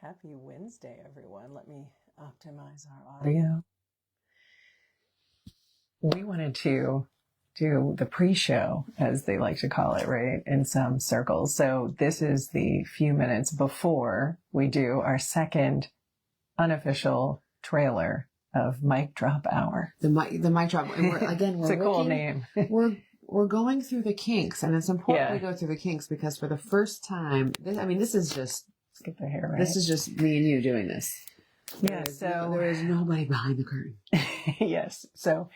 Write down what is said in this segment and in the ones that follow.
Happy Wednesday, everyone. Let me optimize our audio. We wanted to do the pre-show, as they like to call it, right, in some circles. So this is the few minutes before we do our second unofficial trailer of Mic Drop Hour. The mic drop. And we're It's a cool name. we're going through the kinks, and it's important we go through the kinks because for the first time, this is just skip the hair, right? This is just me and you doing this. Yeah. There is nobody behind the curtain. Yes. So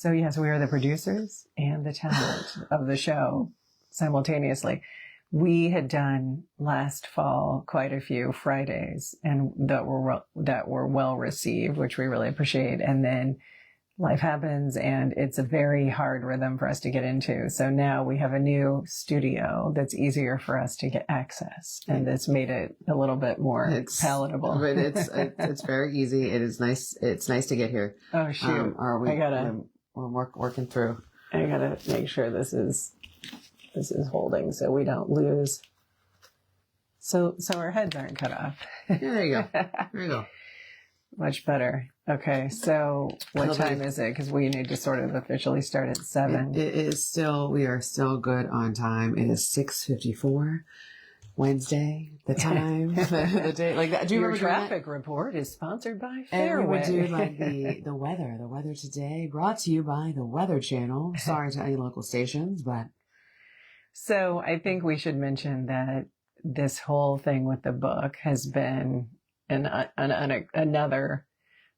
yes, we are the producers and the talent of the show simultaneously. We had done last fall quite a few Fridays, and that were well received, which we really appreciate. And then life happens, and it's a very hard rhythm for us to get into. So now we have a new studio that's easier for us to get access, and that's made it a little bit more palatable. But it's very easy. It is nice. It's nice to get here. Oh shoot! We're working through. I gotta make sure this is holding so we don't lose. So our heads aren't cut off. Yeah, there you go. There you go. Much better. Okay, so what time is it? Because we need to sort of officially start at 7. It is still, we are still good on time. It is 6:54 Wednesday. The time, the day, like that. Do you Your remember traffic report is sponsored by And Fairway. we would do like the weather. The weather today brought to you by the Weather Channel. Sorry to any local stations, but. So I think we should mention that this whole thing with the book has been another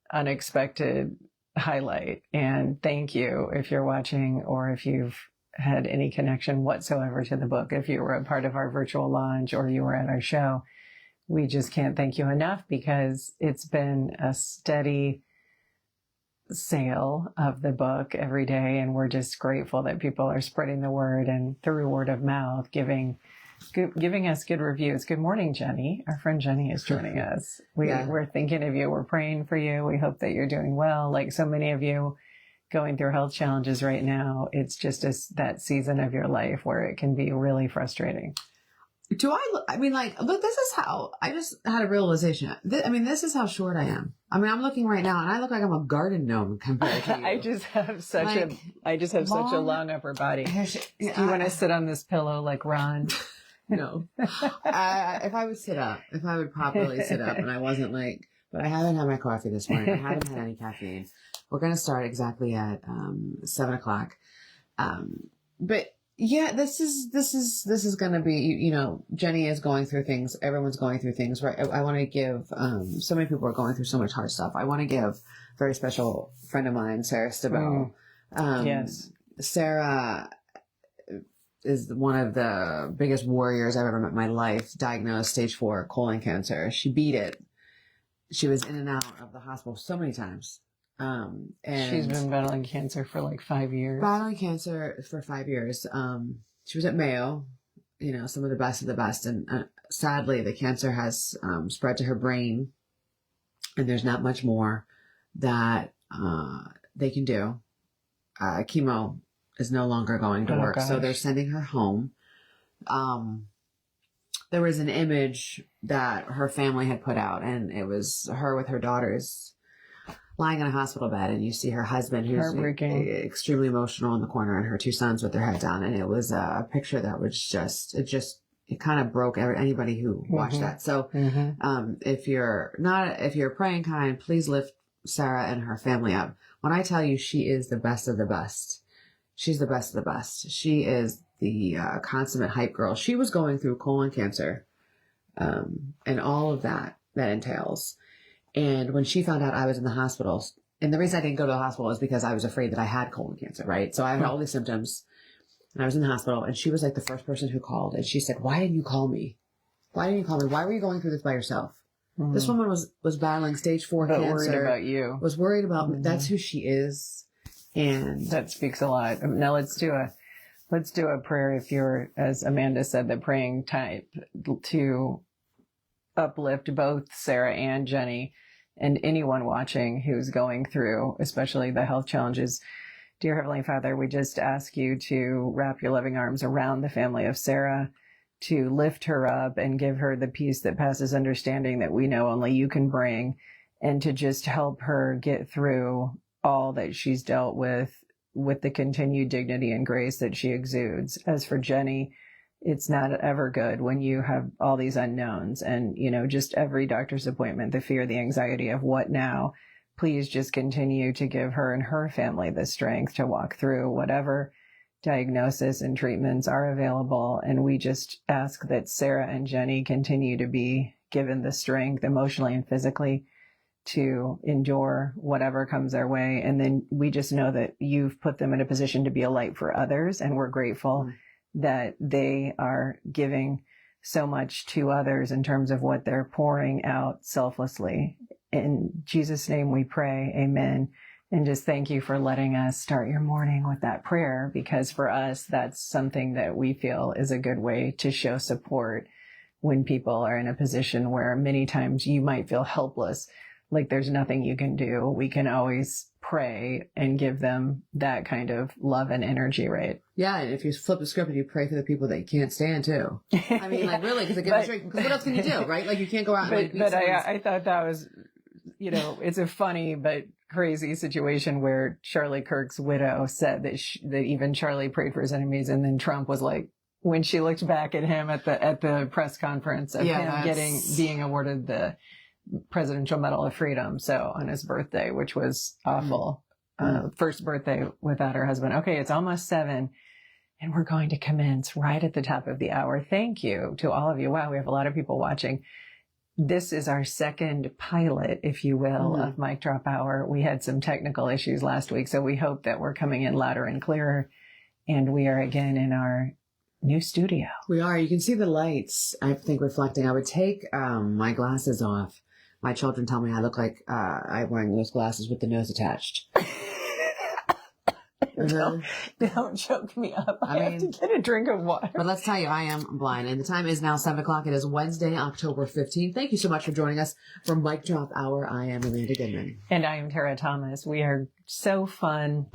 unexpected highlight. And thank you if you're watching or if you've had any connection whatsoever to the book. If you were a part of our virtual launch or you were at our show, we just can't thank you enough because it's been a steady sale of the book every day. And we're just grateful that people are spreading the word and through word of mouth, giving us good reviews. Good morning, Jenny. Our friend Jenny is joining us. We're thinking of you. We're praying for you. We hope that you're doing well. Like so many of you going through health challenges right now, it's just that season of your life where it can be really frustrating. Look, this is how, I just had a realization. This is how short I am. I'm looking right now and I look like I'm a garden gnome compared to you. I just have such a long upper body. Do you want to sit on this pillow like Ron? No. If I would properly sit up and I wasn't but I haven't had my coffee this morning. I haven't had any caffeine. We're going to start exactly at 7 o'clock. But yeah, this is going to be, Jenny is going through things. Everyone's going through things, right? I want to give, so many people are going through so much hard stuff. I want to give a very special friend of mine, Sarah Stabell. Yes. Sarah is one of the biggest warriors I've ever met in my life, diagnosed stage 4 colon cancer. She beat it. She was in and out of the hospital so many times. And she's been battling cancer for like 5 years. Battling cancer for 5 years. She was at Mayo, some of the best. And sadly, the cancer has spread to her brain. And there's not much more that they can do. Chemo is no longer going to work. Gosh. So they're sending her home. There was an image that her family had put out, and it was her with her daughters lying in a hospital bed, and you see her husband who's extremely emotional in the corner and her 2 sons with their head down. And it was a picture that was it kind of broke anybody who watched that. So, if you're praying kind, please lift Sarah and her family up. When I tell you she is the best of the best, she's the best of the best. She is the consummate hype girl. She was going through colon cancer, and all of that entails. And when she found out I was in the hospital, and the reason I didn't go to the hospital is because I was afraid that I had colon cancer, right? So I had all these symptoms, and I was in the hospital, and she was like the first person who called, and she said, "Why didn't you call me? Why didn't you call me? Why were you going through this by yourself?" Mm-hmm. This woman was battling stage 4 cancer. Worried about you. Was worried about me. That's who she is, and that speaks a lot. Now let's do a prayer if you're, as Amanda said, the praying type, to uplift both Sarah and Jenny and anyone watching who's going through, especially the health challenges. Dear Heavenly Father, we just ask you to wrap your loving arms around the family of Sarah. to lift her up and give her the peace that passes understanding that we know only you can bring, and to just help her get through all that she's dealt with the continued dignity and grace that she exudes. As for Jenny, it's not ever good when you have all these unknowns and, just every doctor's appointment, the fear, the anxiety of what now. Please just continue to give her and her family the strength to walk through whatever diagnosis and treatments are available. And we just ask that Sarah and Jenny continue to be given the strength emotionally and physically to endure whatever comes their way. And then we just know that you've put them in a position to be a light for others. And we're grateful that they are giving so much to others in terms of what they're pouring out selflessly. In Jesus' name we pray, amen. And just thank you for letting us start your morning with that prayer, because for us, that's something that we feel is a good way to show support when people are in a position where many times you might feel helpless, like there's nothing you can do. We can always pray and give them that kind of love and energy, right? Yeah, and if you flip the script and you pray for the people that you can't stand too. I mean, like really, because what else can you do, right? Like you can't go out and but I thought that was, it's a funny but crazy situation where Charlie Kirk's widow said that even Charlie prayed for his enemies, and then Trump was like, when she looked back at him at the press conference of him being awarded the Presidential Medal of Freedom, so on his birthday, which was awful. First birthday without her husband. Okay, it's almost 7, and we're going to commence right at the top of the hour. Thank you to all of you. Wow, we have a lot of people watching. This is our second pilot, if you will, of Mic Drop Hour. We had some technical issues last week, so we hope that we're coming in louder and clearer. And we are again in our new studio. We are. You can see the lights, I think, reflecting. I would take my glasses off. My children tell me I look like I'm wearing those glasses with the nose attached. Don't choke me up. I have to get a drink of water. But let's tell you, I am blind. And the time is now 7 o'clock. It is Wednesday, October 15th. Thank you so much for joining us for Mic Drop Hour. I am Amanda Goodman. And I am Tara Thomas. We are so fun,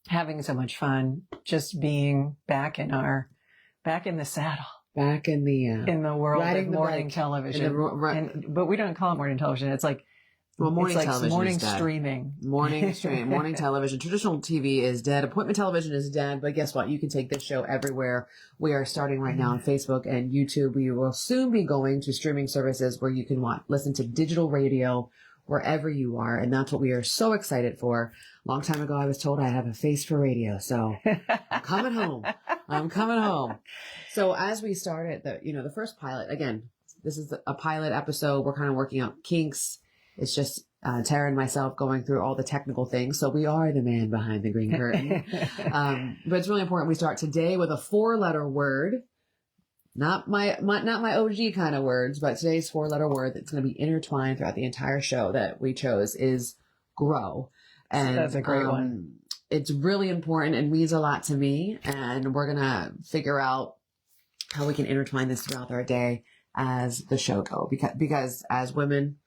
having so much fun, just being back in the saddle. Back in the world of morning television. But we don't call it morning television. It's like, morning television morning is dead. Streaming. Morning television. Traditional TV is dead. Appointment television is dead. But guess what? You can take this show everywhere. We are starting right now on Facebook and YouTube. We will soon be going to streaming services where you can listen to digital radio wherever you are. And that's what we are so excited for. A long time ago, I was told I have a face for radio. So I'm coming home. So as we started the first pilot, again, this is a pilot episode. We're kind of working out kinks. It's just Tara and myself going through all the technical things. So we are the man behind the green curtain. But it's really important we start today with a 4-letter word. Not my OG kind of words, but today's 4-letter word that's going to be intertwined throughout the entire show that we chose is grow. And that's a great one. It's really important and means a lot to me. And we're going to figure out how we can intertwine this throughout our day as the show goes. Because as women,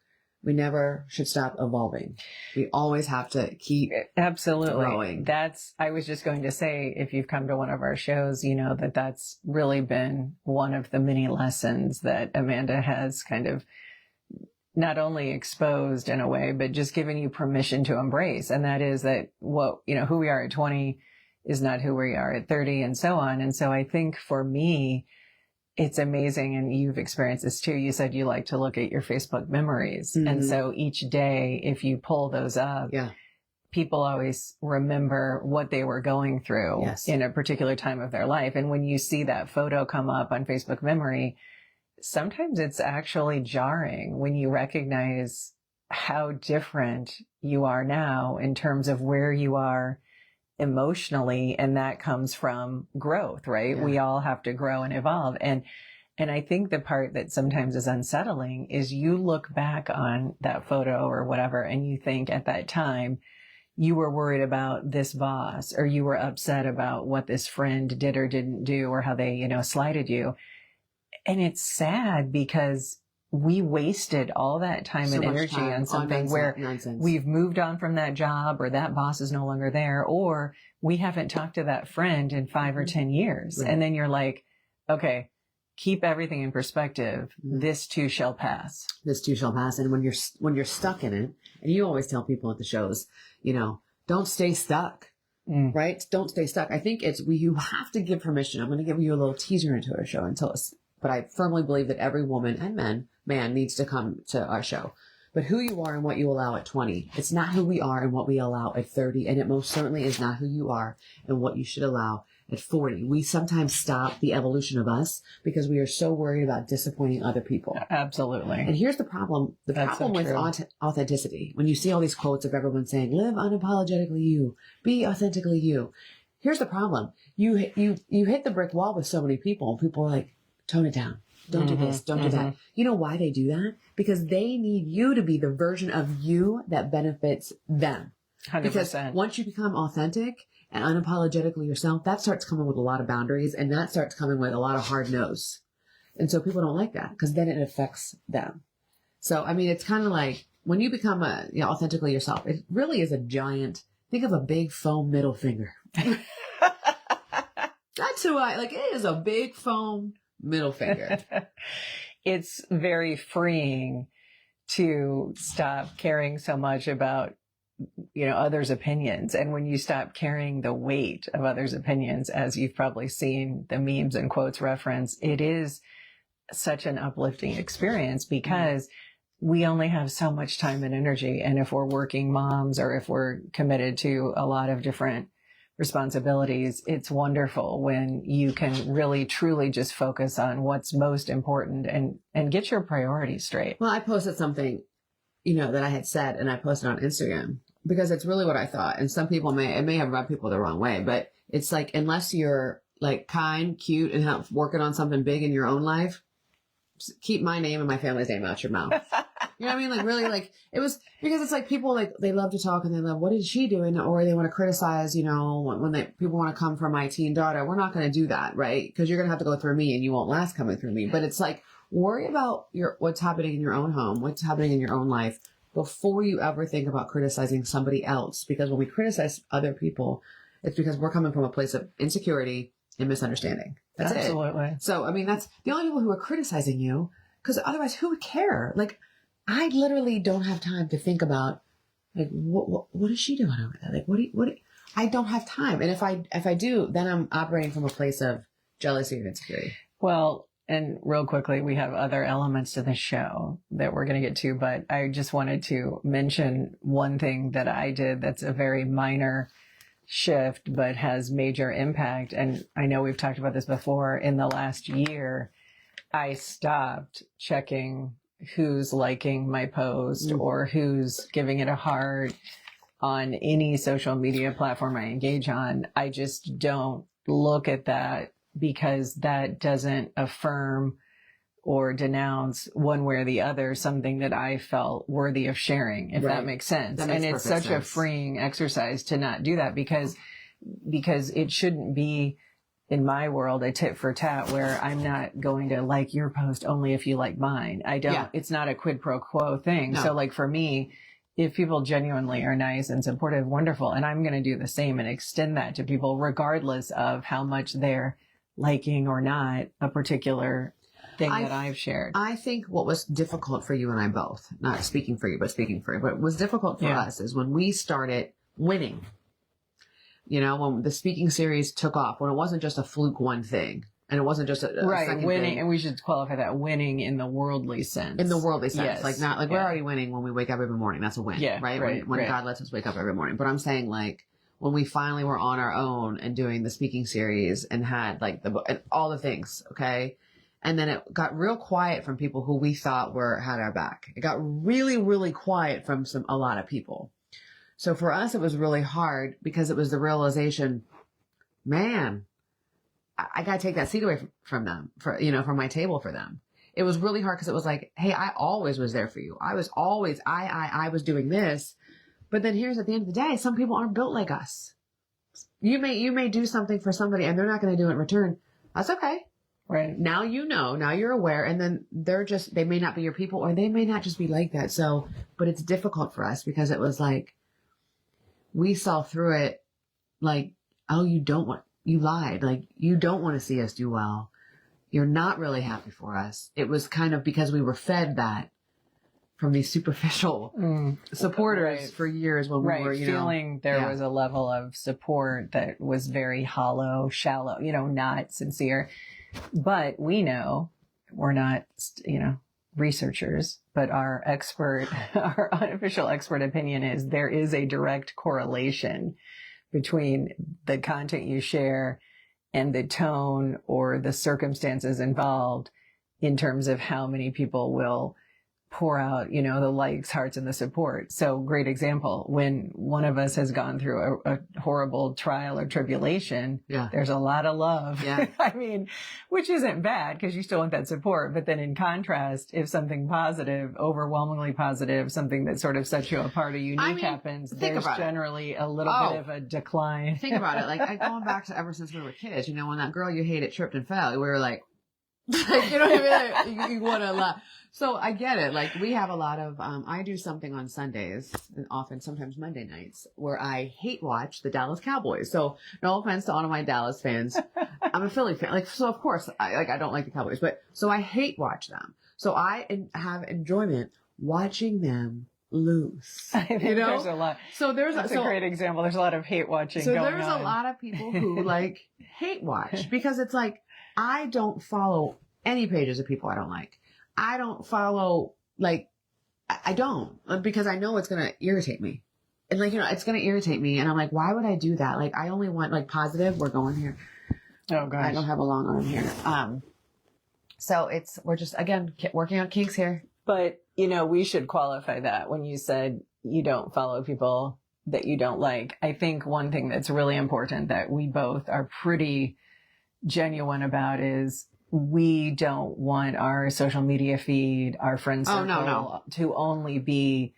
we never should stop evolving. We always have to keep growing. I was just going to say, if you've come to one of our shows, you know that's really been one of the many lessons that Amanda has kind of not only exposed in a way, but just given you permission to embrace. And that is that who we are at 20 is not who we are at 30 and so on. And so I think for me, it's amazing. And you've experienced this too. You said you like to look at your Facebook memories. Mm-hmm. And so each day, if you pull those up, people always remember what they were going through in a particular time of their life. And when you see that photo come up on Facebook memory, sometimes it's actually jarring when you recognize how different you are now in terms of where you are emotionally. And that comes from growth, right? Yeah. We all have to grow and evolve. And I think the part that sometimes is unsettling is you look back on that photo or whatever, and you think at that time you were worried about this boss, or you were upset about what this friend did or didn't do, or how they, slighted you. And it's sad because we wasted all that time and energy on something where we've moved on from that job, or that boss is no longer there, or we haven't talked to that friend in 5 or 10 years. Right. And then you're like, okay, keep everything in perspective. This too shall pass. This too shall pass. And when you're stuck in it, and you always tell people at the shows, you know, don't stay stuck, right? Don't stay stuck. I think you have to give permission. I'm going to give you a little teaser into our show but I firmly believe that every woman and man needs to come to our show. But who you are and what you allow at 20, it's not who we are and what we allow at 30. And it most certainly is not who you are and what you should allow at 40. We sometimes stop the evolution of us because we are so worried about disappointing other people. Absolutely. And here's the problem. The problem with authenticity. When you see all these quotes of everyone saying, live unapologetically you, be authentically you. Here's the problem. You hit the brick wall with so many people, and people are like, tone it down. Don't do this. Don't do that. You know why they do that? Because they need you to be the version of you that benefits them. 100%. Because once you become authentic and unapologetically yourself, that starts coming with a lot of boundaries, and that starts coming with a lot of hard no's. And so people don't like that because then it affects them. So, I mean, it's kind of like when you become authentically yourself, it really is a giant, think of a big foam middle finger. That's who it is a big foam middle finger. It's very freeing to stop caring so much about, others' opinions. And when you stop carrying the weight of others' opinions, as you've probably seen the memes and quotes reference, it is such an uplifting experience because we only have so much time and energy. And if we're working moms or if we're committed to a lot of different responsibilities, it's wonderful when you can really truly just focus on what's most important and get your priorities straight. Well, I posted something, that I had said, and I posted on Instagram because it's really what I thought. And some people it may have rubbed people the wrong way, but it's like, unless you're like kind, cute, and working on something big in your own life, keep my name and my family's name out your mouth. You know what I mean? Like, really, like, it was because it's like people, like, they love to talk and they love, what is she doing? Or they want to criticize, when people want to come for my teen daughter. We're not going to do that, right? Because you're going to have to go through me and you won't last coming through me. But it's like, worry about what's happening in your own home, what's happening in your own life before you ever think about criticizing somebody else. Because when we criticize other people, it's because we're coming from a place of insecurity and misunderstanding. That's Absolutely. It. So, I mean, that's the only people who are criticizing you, because otherwise who would care? Like, I literally don't have time to think about, like, what is she doing over there? Like, I don't have time. And if I do, then I'm operating from a place of jealousy and insecurity. Well, and real quickly, we have other elements to the show that we're going to get to, but I just wanted to mention one thing that I did that's a very minor shift, but has major impact. And I know we've talked about this before. In the last year, I stopped checking who's liking my post or who's giving it a heart on any social media platform I engage on. I just don't look at that because that doesn't affirm or denounce one way or the other something that I felt worthy of sharing, if that makes sense. And it's such a freeing exercise to not do that because it shouldn't be, in my world, a tit for tat where I'm not going to like your post only if you like mine. It's not a quid pro quo thing. No. So like for me, if people genuinely are nice and supportive, wonderful. And I'm going to do the same and extend that to people regardless of how much they're liking or not a particular thing that I've shared. I think what was difficult for you and I both, not speaking for you, but speaking for you, but was difficult for us is when we started winning. When the speaking series took off, when it wasn't just a fluke one thing, and it wasn't just a second winning, thing. And we should qualify that winning in the worldly sense. In the worldly sense, yes. Like not like we're already winning when we wake up every morning. That's a win, right? When God lets us wake up every morning. But I'm saying like when we finally were on our own and doing the speaking series and had like and all the things, okay. And then it got real quiet from people who we thought had our back. It got really, really quiet from a lot of people. So for us, it was really hard because it was the realization, man, I got to take that seat away from them, from my table for them. It was really hard because it was like, hey, I always was there for you. I was always, I was doing this. But then here's at the end of the day, some people aren't built like us. You may do something for somebody and they're not going to do it in return. That's okay. Right. Now now you're aware, and then they may not be your people or they may not just be like that. So, but it's difficult for us because it was like, we saw through it like, oh, you lied. Like, you don't want to see us do well. You're not really happy for us. It was kind of because we were fed that from these superficial supporters for years when we were, feeling there was a level of support that was very hollow, shallow, not sincere. But we know we're not, researchers, but our unofficial expert opinion is there is a direct correlation between the content you share and the tone or the circumstances involved in terms of how many people will pour out, the likes, hearts, and the support. So great example. When one of us has gone through a horrible trial or tribulation, there's a lot of love. Yeah. I mean, which isn't bad because you still want that support. But then in contrast, if something positive, overwhelmingly positive, something that sort of sets you apart, a unique happens, there's generally a little bit of a decline. Think about it. Like going back to ever since we were kids, when that girl you hated tripped and fell, we were like, you know what I mean? Like, you want to laugh. So I get it. Like we have a lot of, I do something on Sundays and often sometimes Monday nights where I hate watch the Dallas Cowboys. So no offense to all of my Dallas fans. I'm a Philly fan. So of course I don't like the Cowboys, but so I hate watch them. So I have enjoyment watching them lose. I think there's a lot. So that's a great example. There's a lot of hate watching going on. So there's a lot of people who hate watch because it's like, I don't follow any pages of people I don't like. I don't follow, I don't, because I know it's going to irritate me. And it's going to irritate me. And I'm like, why would I do that? Like, I only want positive. We're going here. Oh gosh. I don't have a long arm here. So we're just, again, working on kinks here. But, we should qualify that when you said you don't follow people that you don't like. I think one thing that's really important that we both are pretty genuine about is we don't want our social media feed, our friend circle to only be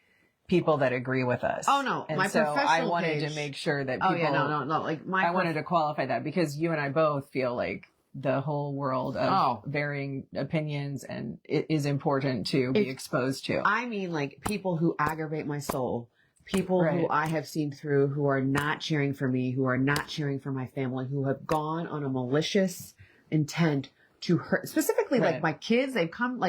people that agree with us. Oh no. And my so professional I wanted page. to make sure that people, no. I wanted to qualify that because you and I both feel like the whole world of varying opinions and it is important to be exposed to. I mean people who aggravate my soul. People who I have seen through who are not cheering for me, who are not cheering for my family, who have gone on a malicious intent to hurt, specifically my kids. They've come,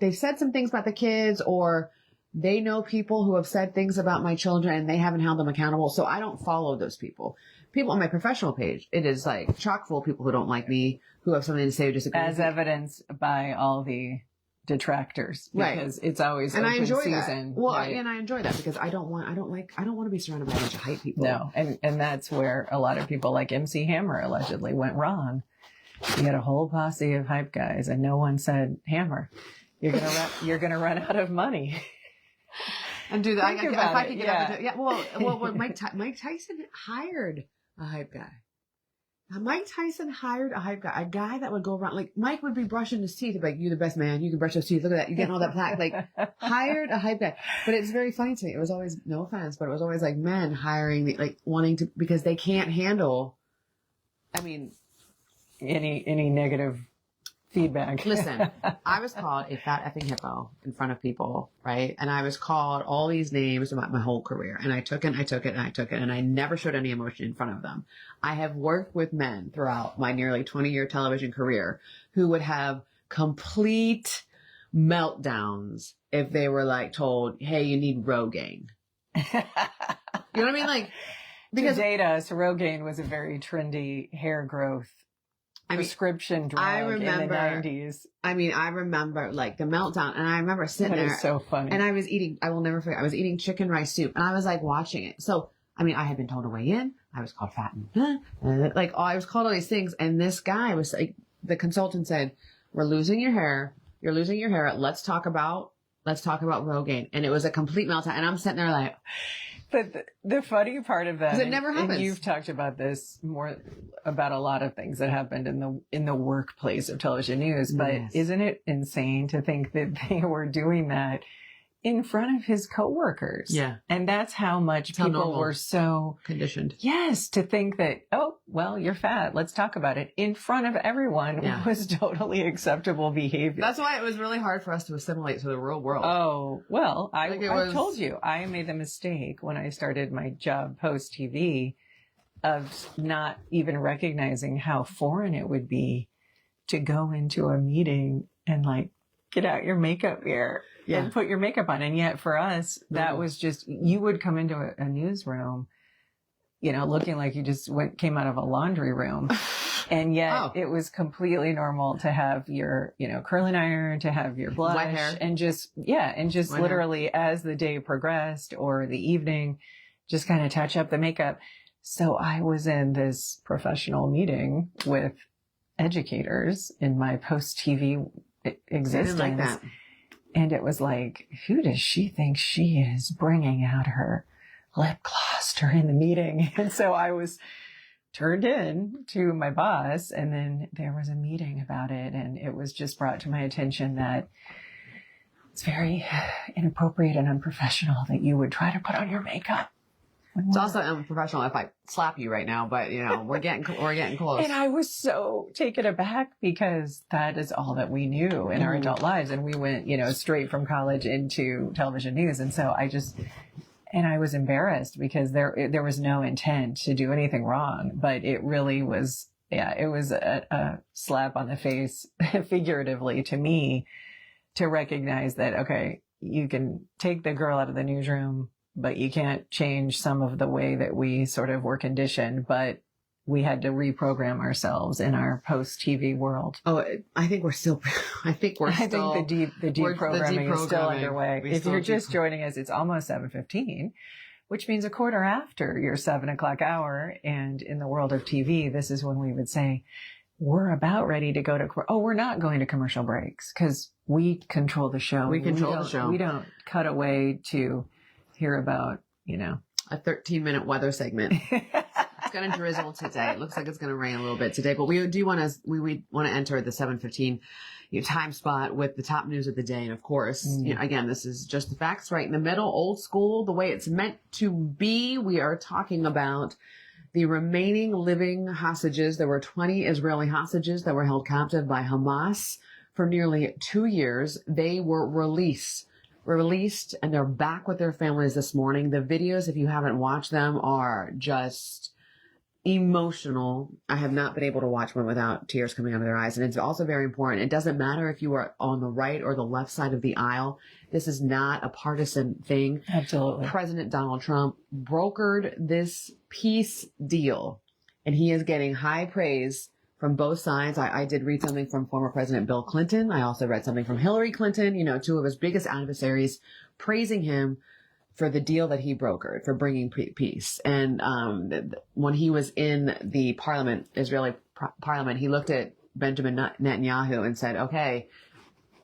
they've said some things about the kids or they know people who have said things about my children and they haven't held them accountable. So I don't follow those people. People on my professional page, it is chock full of people who don't like me, who have something to say or disagree. As evidenced by all the detractors, because it's always and open I enjoy season. That. Well, and I enjoy that because I don't want to be surrounded by a bunch of hype people. No, and that's where a lot of people like MC Hammer allegedly went wrong. He had a whole posse of hype guys, and no one said, "Hammer, you're gonna run out of money." And do that. If I could get up and well, Mike Tyson hired a hype guy. Mike Tyson hired a hype guy, a guy that would go around, Mike would be brushing his teeth, you're the best man, you can brush those teeth, look at that, you're getting all that plaque, hired a hype guy. But it's very funny to me. It was always, no offense, but it was always men hiring, wanting to, because they can't handle, any negative feedback. Listen, I was called a fat effing hippo in front of people, right? And I was called all these names about my whole career. And I took it, and I never showed any emotion in front of them. I have worked with men throughout my nearly 20-year television career who would have complete meltdowns if they were told, hey, you need Rogaine. You know what I mean? Because to date us, Rogaine was a very trendy hair growth prescription drug in the 90s. I remember the meltdown, and I remember sitting there. That is so funny. And I was eating, I will never forget, I was eating chicken rice soup, and I was watching it. So, I had been told to weigh in. I was called fat and I was called all these things. And this guy was the consultant said, we're losing your hair. You're losing your hair. Let's talk about Rogaine. And it was a complete meltdown. And I'm sitting there But the funny part of that, it never happens. And you've talked about this more about a lot of things that happened in the workplace of television news. But isn't it insane to think that they were doing that in front of his coworkers? Yeah, and that's how much people were so conditioned. Yes, to think that you're fat. Let's talk about it in front of everyone was totally acceptable behavior. That's why it was really hard for us to assimilate to the real world. Oh well, I told you I made the mistake when I started my job post TV of not even recognizing how foreign it would be to go into a meeting and like get out your makeup mirror and put your makeup on. And yet for us, that was just, you would come into a newsroom, you know, looking like you just came out of a laundry room. And yet it was completely normal to have your, you know, curling iron, to have your blush, wet hair. and just literally as the day progressed or the evening, just kind of touch up the makeup. So I was in this professional meeting with educators in my post-TV existence. I didn't like that. And it was like, who does she think she is, bringing out her lip gloss during the meeting? And so I was turned in to my boss, and then there was a meeting about it, and it was just brought to my attention that it's very inappropriate and unprofessional that you would try to put on your makeup. It's also unprofessional if I slap you right now, but you know, we're getting close. And I was so taken aback because that is all that we knew in our adult lives. And we went, you know, straight from college into television news. And so I was embarrassed because there was no intent to do anything wrong, but it really was, it was a slap on the face, figuratively, to me, to recognize that, okay, you can take the girl out of the newsroom, but you can't change some of the way that we sort of were conditioned. But we had to reprogram ourselves in our post-TV world. Oh, I think the deprogramming is still underway. If you're just joining us, it's almost 7:15, which means a quarter after your 7 o'clock hour. And in the world of TV, this is when we would say, we're about ready to go to, we're not going to commercial breaks because we control the show. We control the show. We don't cut away to hear about, you know, a 13-minute weather segment. It's going to drizzle today. It looks like it's going to rain a little bit today, but we want to enter the 7:15 time spot with the top news of the day. And of course, you know, again, this is just the facts right in the middle, old school, the way it's meant to be. We are talking about the remaining living hostages. There were 20 Israeli hostages that were held captive by Hamas for nearly 2 years. They were released, and they're back with their families this morning. The videos, if you haven't watched them, are just emotional. I have not been able to watch one without tears coming out of their eyes. And it's also very important. It doesn't matter if you are on the right or the left side of the aisle. This is not a partisan thing. Absolutely. President Donald Trump brokered this peace deal, and he is getting high praise from both sides. I did read something from former President Bill Clinton. I also read something from Hillary Clinton, you know, two of his biggest adversaries, praising him for the deal that he brokered, for bringing peace. And when he was in the Israeli parliament, he looked at Benjamin Netanyahu and said, okay,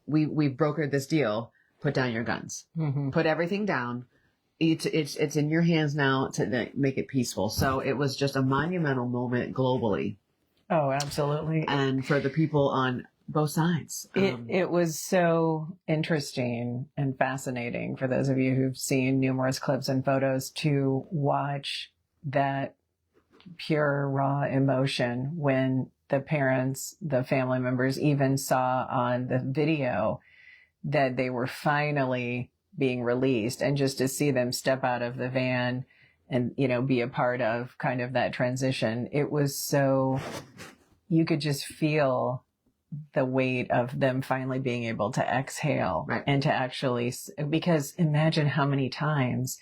we've brokered this deal. Put down your guns. Mm-hmm. Put everything down. It's in your hands now to make it peaceful. So it was just a monumental moment globally. Oh, absolutely. And for the people on both sides. It was so interesting and fascinating for those of you who've seen numerous clips and photos to watch that pure, raw emotion when the parents, the family members even saw on the video that they were finally being released, and just to see them step out of the van and, you know, be a part of kind of that transition. It was so, you could just feel the weight of them finally being able to exhale, right, and to actually, because imagine how many times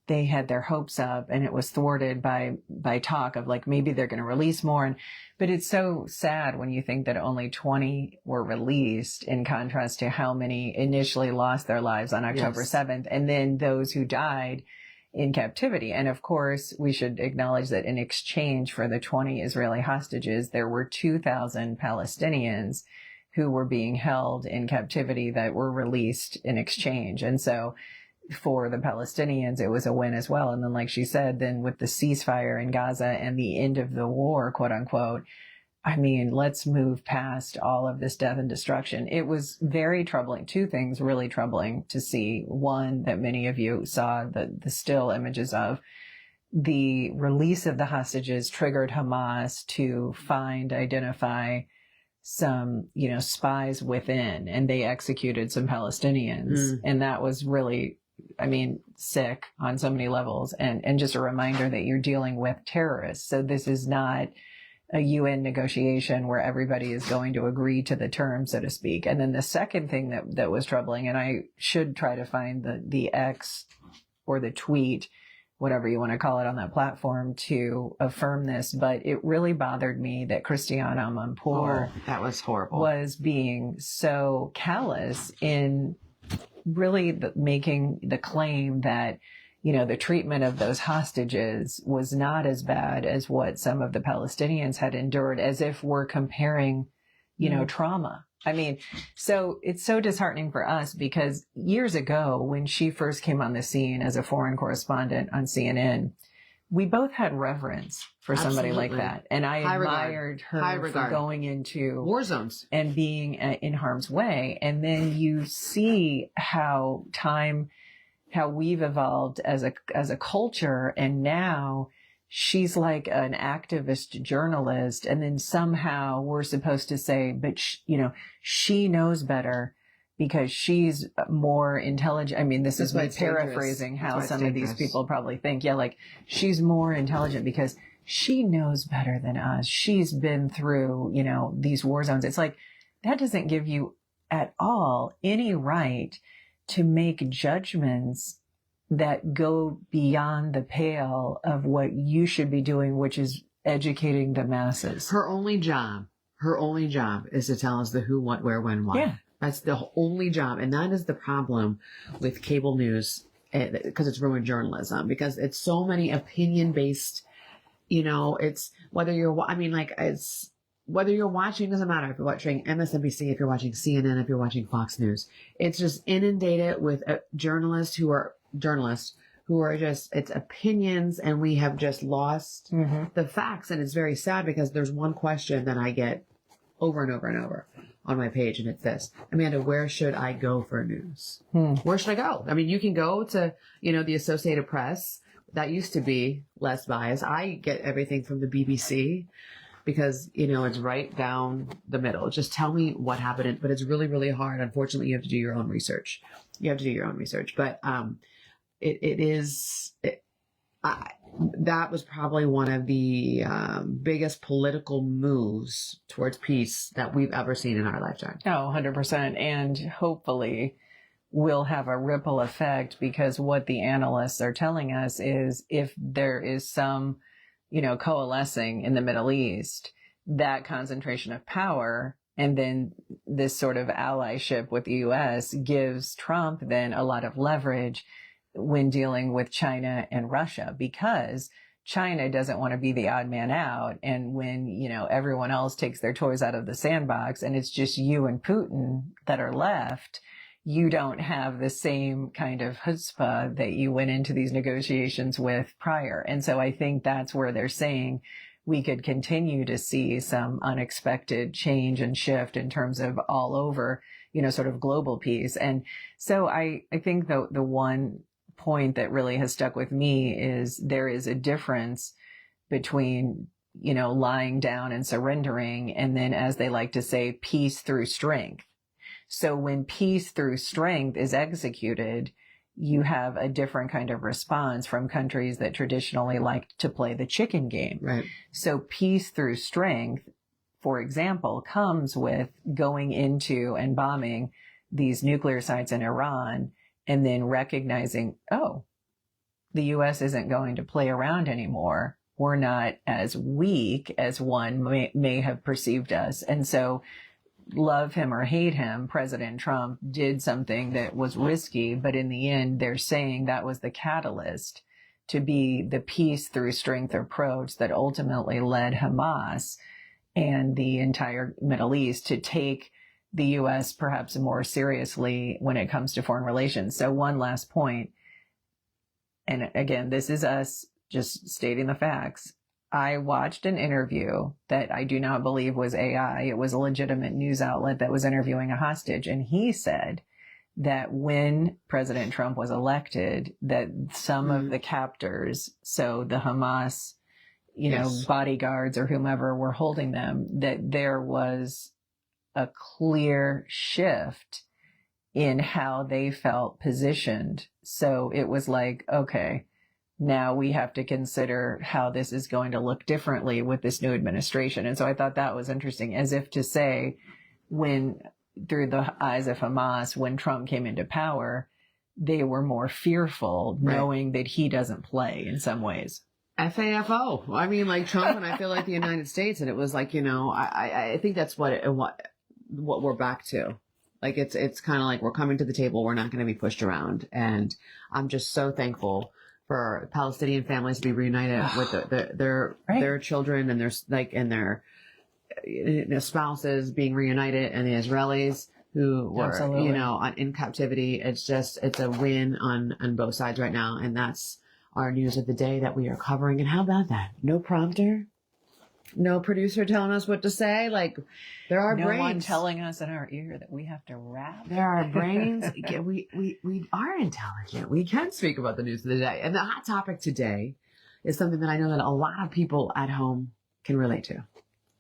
they had their hopes up and it was thwarted by talk of like, maybe they're going to release more. But it's so sad when you think that only 20 were released, in contrast to how many initially lost their lives on October 7th. And then those who died in captivity. And of course, we should acknowledge that in exchange for the 20 Israeli hostages, there were 2,000 Palestinians who were being held in captivity that were released in exchange. And so for the Palestinians, it was a win as well. And then, like she said, then with the ceasefire in Gaza and the end of the war, quote unquote, I mean, let's move past all of this death and destruction. It was very troubling. Two things really troubling to see. One, that many of you saw the still images of. The release of the hostages triggered Hamas to identify some, you know, spies within, and they executed some Palestinians. And that was really, I mean, sick on so many levels. And just a reminder that you're dealing with terrorists. So this is not a UN negotiation where everybody is going to agree to the terms, so to speak. And then the second thing that was troubling, and I should try to find the X or the tweet, whatever you want to call it on that platform, to affirm this, but it really bothered me that Christiane Amanpour that was horrible, was being so callous in really making the claim that, you know, the treatment of those hostages was not as bad as what some of the Palestinians had endured, as if we're comparing, you know, trauma. I mean, so it's so disheartening for us, because years ago, when she first came on the scene as a foreign correspondent on CNN, we both had reverence for somebody like that. And I admired her for going into war zones and being in harm's way. And then you see how we've evolved as a culture, and now she's like an activist journalist, and then somehow we're supposed to say, but she knows better because she's more intelligent. I mean, this is me paraphrasing how some of these people probably think. Yeah, like, she's more intelligent because she knows better than us. She's been through, you know, these war zones. It's like, that doesn't give you at all any right to make judgments that go beyond the pale of what you should be doing, which is educating the masses. Her only job is to tell us the who, what, where, when, why. Yeah. That's the only job. And that is the problem with cable news, because it's ruined journalism, because it's so many opinion-based, you know, it's whether you're watching, doesn't matter if you're watching MSNBC, if you're watching CNN, if you're watching Fox News. It's just inundated with journalists who are just, it's opinions, and we have just lost the facts. And it's very sad, because there's one question that I get over and over and over on my page, and it's this: Amanda, where should I go for news? Where should I go? I mean, you can go to, you know, the Associated Press. That used to be less biased. I get everything from the BBC, because, you know, it's right down the middle. Just tell me what happened. But it's really, really hard. Unfortunately, you have to do your own research. But that was probably one of the biggest political moves towards peace that we've ever seen in our lifetime. Oh, 100%. And hopefully will have a ripple effect, because what the analysts are telling us is, if there is some, you know, coalescing in the Middle East, that concentration of power, and then this sort of allyship with the U.S. gives Trump then a lot of leverage when dealing with China and Russia, because China doesn't want to be the odd man out. And when, you know, everyone else takes their toys out of the sandbox and it's just you and Putin that are left, you don't have the same kind of chutzpah that you went into these negotiations with prior. And so I think that's where they're saying we could continue to see some unexpected change and shift in terms of all over, you know, sort of global peace. And so I think the one point that really has stuck with me is there is a difference between, you know, lying down and surrendering, and then, as they like to say, peace through strength. So when peace through strength is executed, you have a different kind of response from countries that traditionally like to play the chicken game. Right. So peace through strength, for example, comes with going into and bombing these nuclear sites in Iran, and then recognizing, oh, the U.S. isn't going to play around anymore. We're not as weak as one may have perceived us. And so, love him or hate him, President Trump did something that was risky, but in the end, they're saying that was the catalyst to be the peace through strength approach that ultimately led Hamas and the entire Middle East to take the U.S. perhaps more seriously when it comes to foreign relations. So one last point, and again, this is us just stating the facts. I watched an interview that I do not believe was AI. It was a legitimate news outlet that was interviewing a hostage. And he said that when President Trump was elected, that some of the captors, so the Hamas, you know, bodyguards or whomever were holding them, that there was a clear shift in how they felt positioned. So it was like, okay, now we have to consider how this is going to look differently with this new administration. And so I thought that was interesting, as if to say, when through the eyes of Hamas, when Trump came into power, they were more fearful, knowing that he doesn't play in some ways. FAFO. I mean, like Trump, and I feel like the United States, and it was like, I think that's what we're back to. Like it's kind of like we're coming to the table. We're not going to be pushed around, and I'm just so thankful for Palestinian families to be reunited with their children and their spouses being reunited, and the Israelis who were in captivity. It's a win on both sides right now, and that's our news of the day that we are covering. And how about that? No prompter, no producer telling us what to say. Like there are brains. No one telling us in our ear that we have to rap. There are brains. We are intelligent. We can speak about the news of the day. And the hot topic today is something that I know that a lot of people at home can relate to.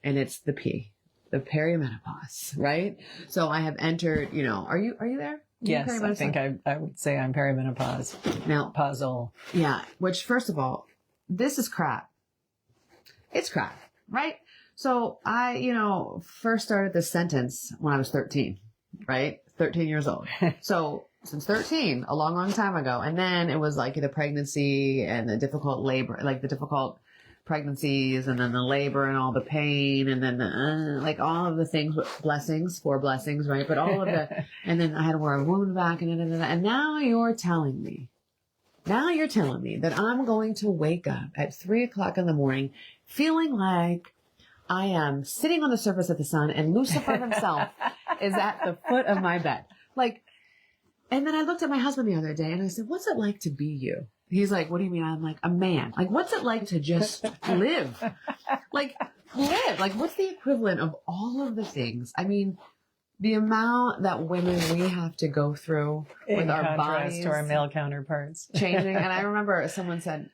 And it's the perimenopause, right? So I have entered, are you there? Yes, I think I would say I'm perimenopause. Now, puzzle. Yeah, which first of all, this is crap. It's crap, right? So I, first started this sentence when I was 13, right? 13 years old. So since 13, a long, long time ago. And then it was like the pregnancy and the difficult labor, like the difficult pregnancies, and then the labor and all the pain, and then the, all of the things, four blessings, right? But all of the, and then I had to wear a wound vac, and now you're telling me that I'm going to wake up at 3:00 in the morning feeling like I am sitting on the surface of the sun and Lucifer himself is at the foot of my bed. And then I looked at my husband the other day and I said, what's it like to be you? He's like, what do you mean? I'm like, a man. Like, what's it like to just live? Live. Like, what's the equivalent of all of the things? I mean, the amount that women, we have to go through with our bodies. To our male counterparts. Changing. And I remember someone said,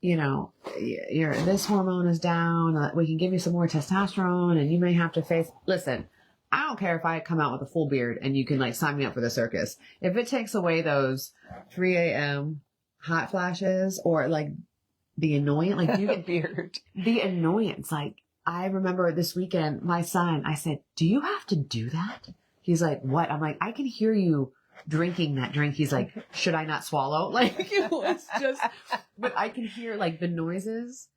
this hormone is down. We can give you some more testosterone and you may have to face, listen, I don't care if I come out with a full beard and you can sign me up for the circus. If it takes away those 3 a.m. hot flashes or the annoyance, you get beard, the annoyance. I remember this weekend, my son, I said, do you have to do that? He's like, what? I'm like, I can hear you drinking that drink. He's like, should I not swallow? It's just, but I can hear the noises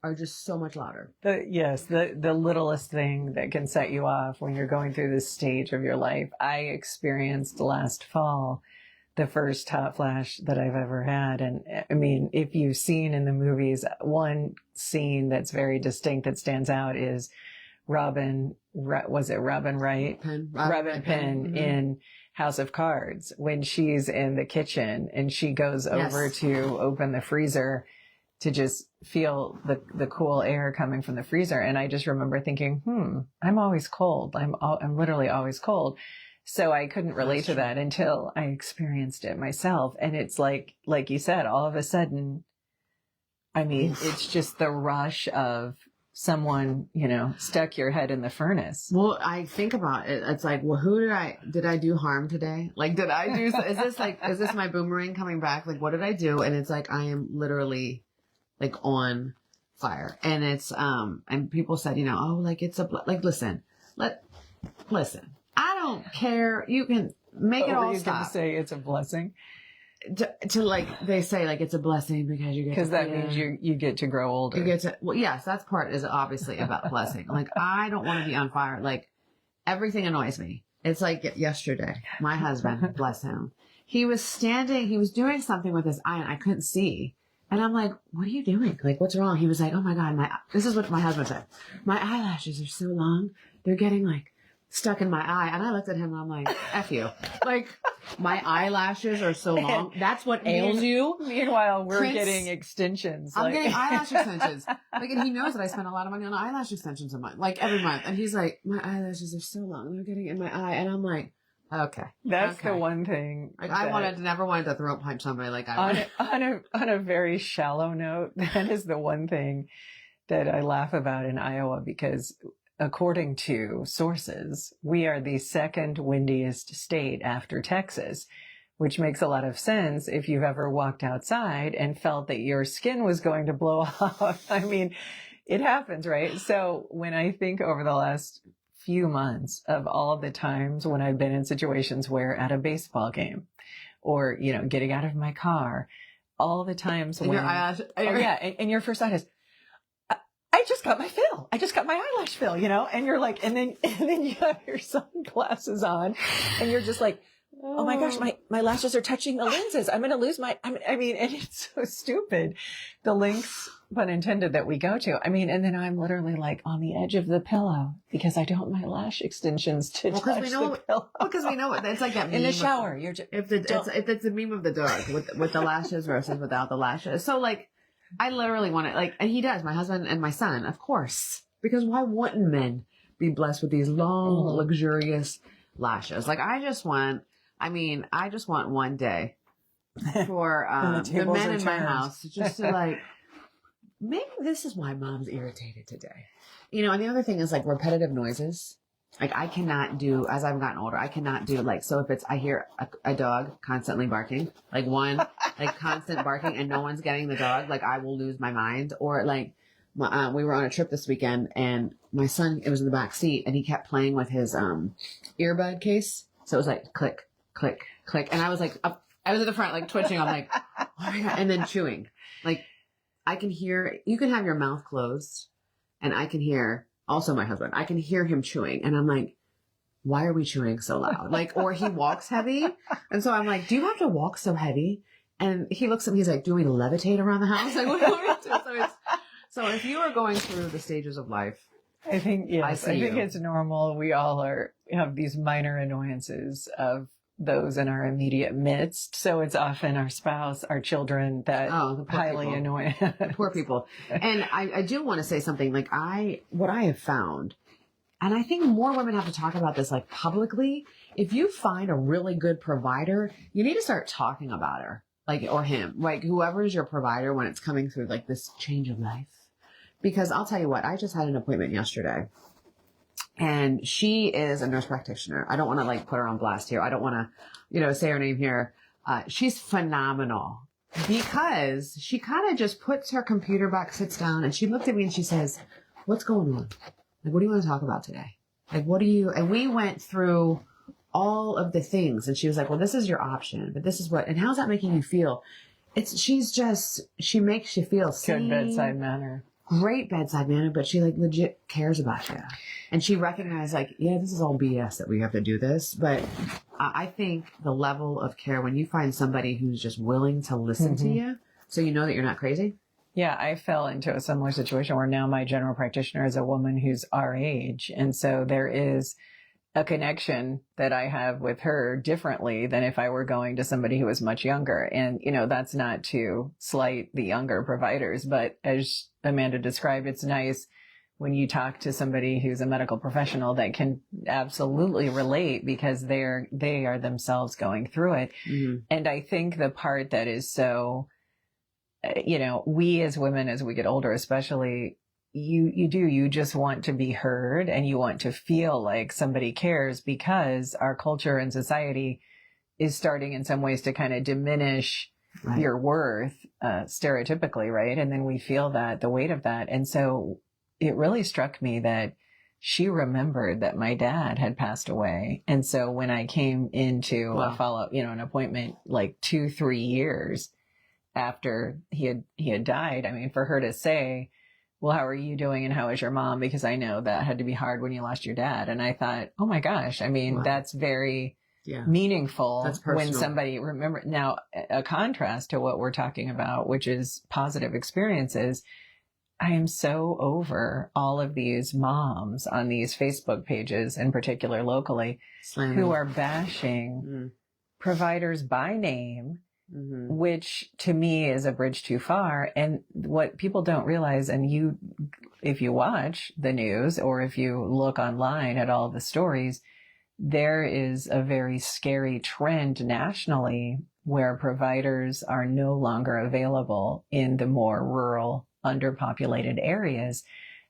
are just so much louder. The littlest thing that can set you off when you're going through this stage of your life. I experienced last fall the first hot flash that I've ever had. And I mean, if you've seen in the movies, one scene that's very distinct that stands out is Robin Wright? Robin Penn in House of Cards, when she's in the kitchen and she goes over to open the freezer to just feel the cool air coming from the freezer. And I just remember thinking, I'm always cold. I'm literally always cold. So I couldn't relate to that until I experienced it myself. And it's like you said, all of a sudden, I mean, it's just the rush of someone, stuck your head in the furnace. Well, I think about it. It's like, well, did I do harm today? Is this my boomerang coming back? What did I do? And it's I am literally on fire. And it's, and people said, it's listen, I don't care. You can make it all stop. Going to say it's a blessing? They say it's a blessing because you get because that means you get to grow older. You get to, well, yes, that part is obviously about blessing. I don't want to be on fire. Everything annoys me. It's yesterday, my husband, bless him, he was doing something with his eye and I couldn't see. And I'm like, what are you doing? What's wrong? He was like, oh my God, this is what my husband said. My eyelashes are so long. They're getting stuck in my eye. And I looked at him and I'm like, F you. My eyelashes are so long. That's what ails you. Meanwhile, we're getting extensions. I'm getting eyelash extensions. And he knows that I spend a lot of money on eyelash extensions a month, every month. And he's like, my eyelashes are so long. They're getting in my eye. And I'm like, okay. That's the one thing. I never wanted to throat punch somebody on a very shallow note. That is the one thing that I laugh about in Iowa because according to sources, we are the second windiest state after Texas, which makes a lot of sense if you've ever walked outside and felt that your skin was going to blow off. I mean, it happens, right? So when I think over the last few months of all the times when I've been in situations where at a baseball game or, you know, getting out of my car, all the times when, and your first thought is, I just got my fill. I just got my eyelash fill, you know, and you're like, and then you have your sunglasses on and you're just like, oh my gosh, my lashes are touching the lenses. I'm going to lose I mean, and it's so stupid. The lengths, pun intended, that we go to. I mean, and then I'm literally like on the edge of the pillow because I don't want my lash extensions to touch the pillow. Because we know it's like that meme in the shower. You're just, if it's a meme of the dog with the lashes versus without the lashes. So like, I literally want it, like, and he does, my husband and my son, of course, because why wouldn't men be blessed with these long, luxurious lashes? Like, I just want one day for the men in my house just to like, maybe this is why mom's irritated today. You know, and the other thing is like repetitive noises. Like I cannot do, as I've gotten older, I cannot do like, so if it's, I hear a dog constantly barking, like constant barking and no one's getting the dog, like I will lose my mind. Or like, we were on a trip this weekend and my son, it was in the back seat and he kept playing with his earbud case. So it was like click, click, click. And I was like, I was at the front, like twitching. I'm like, oh my God. And then chewing. Like I can hear, you can have your mouth closed and I can hear, also my husband, I can hear him chewing. And I'm like, why are we chewing so loud? Like, or he walks heavy. And so I'm like, do you have to walk so heavy? And he looks at me, he's like, do we levitate around the house? Like, what do we do? So if you are going through the stages of life, I think, yes, I think it's normal. We all have these minor annoyances of those in our immediate midst. So it's often our spouse, our children that highly annoy us. Poor people. And I do want to say something like what I have found, and I think more women have to talk about this like publicly. If you find a really good provider, you need to start talking about her, like, or him, like whoever is your provider when it's coming through like this change of life. Because I'll tell you what, I just had an appointment yesterday. And she is a nurse practitioner. I don't want to like put her on blast here. I don't want to, say her name here. She's phenomenal because she kind of just puts her computer back, sits down, and she looked at me and she says, what's going on? Like, what do you want to talk about today? Like, and we went through all of the things and she was like, well, this is your option, but this is and how's that making you feel? She makes you feel seen. Good bedside manner. Great bedside manner, but she like legit cares about you. And she recognized like, yeah, this is all BS that we have to do this. But I think the level of care when you find somebody who's just willing to listen to you, so you know that you're not crazy. Yeah, I fell into a similar situation where now my general practitioner is a woman who's our age. And so there is a connection that I have with her differently than if I were going to somebody who was much younger. And, that's not to slight the younger providers, but as Amanda described, it's nice when you talk to somebody who's a medical professional that can absolutely relate because they are themselves going through it. Mm-hmm. And I think the part that is so, we as women, as we get older, especially, you just want to be heard and you want to feel like somebody cares because our culture and society is starting in some ways to kind of diminish your worth, stereotypically, right? And then we feel the weight of that. And so it really struck me that she remembered that my dad had passed away. And so when I came into a follow-up, an appointment like 2-3 years after he had died, I mean, for her to say, well, how are you doing and how is your mom? Because I know that had to be hard when you lost your dad. And I thought, oh my gosh, I mean, that's very meaningful when somebody remember. Now, a contrast to what we're talking about, which is positive experiences. I am so over all of these moms on these Facebook pages, in particular locally, who are bashing providers by name. Mm-hmm. Which to me is a bridge too far. And what people don't realize, and if you watch the news or if you look online at all the stories, there is a very scary trend nationally where providers are no longer available in the more rural, underpopulated areas.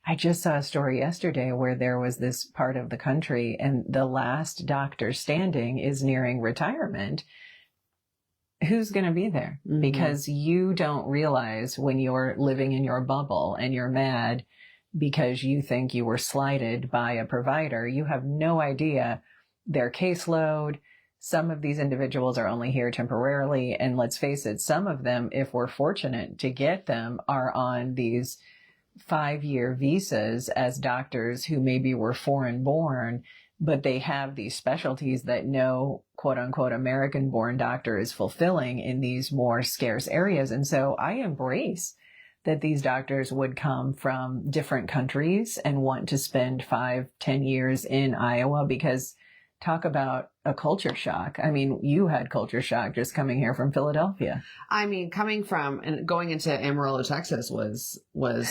I just saw a story yesterday where there was this part of the country and the last doctor standing is nearing retirement. who's going to be there? Mm-hmm. Because you don't realize when you're living in your bubble and you're mad because you think you were slighted by a provider. You have no idea their caseload. Some of these individuals are only here temporarily. And let's face it, some of them, if we're fortunate to get them, are on these 5-year visas as doctors who maybe were foreign born, but they have these specialties that no quote unquote American born doctor is fulfilling in these more scarce areas. And so I embrace that these doctors would come from different countries and want to spend 5-10 years in Iowa, because talk about a culture shock. I mean, you had culture shock just coming here from Philadelphia. I mean, coming from and going into Amarillo, Texas was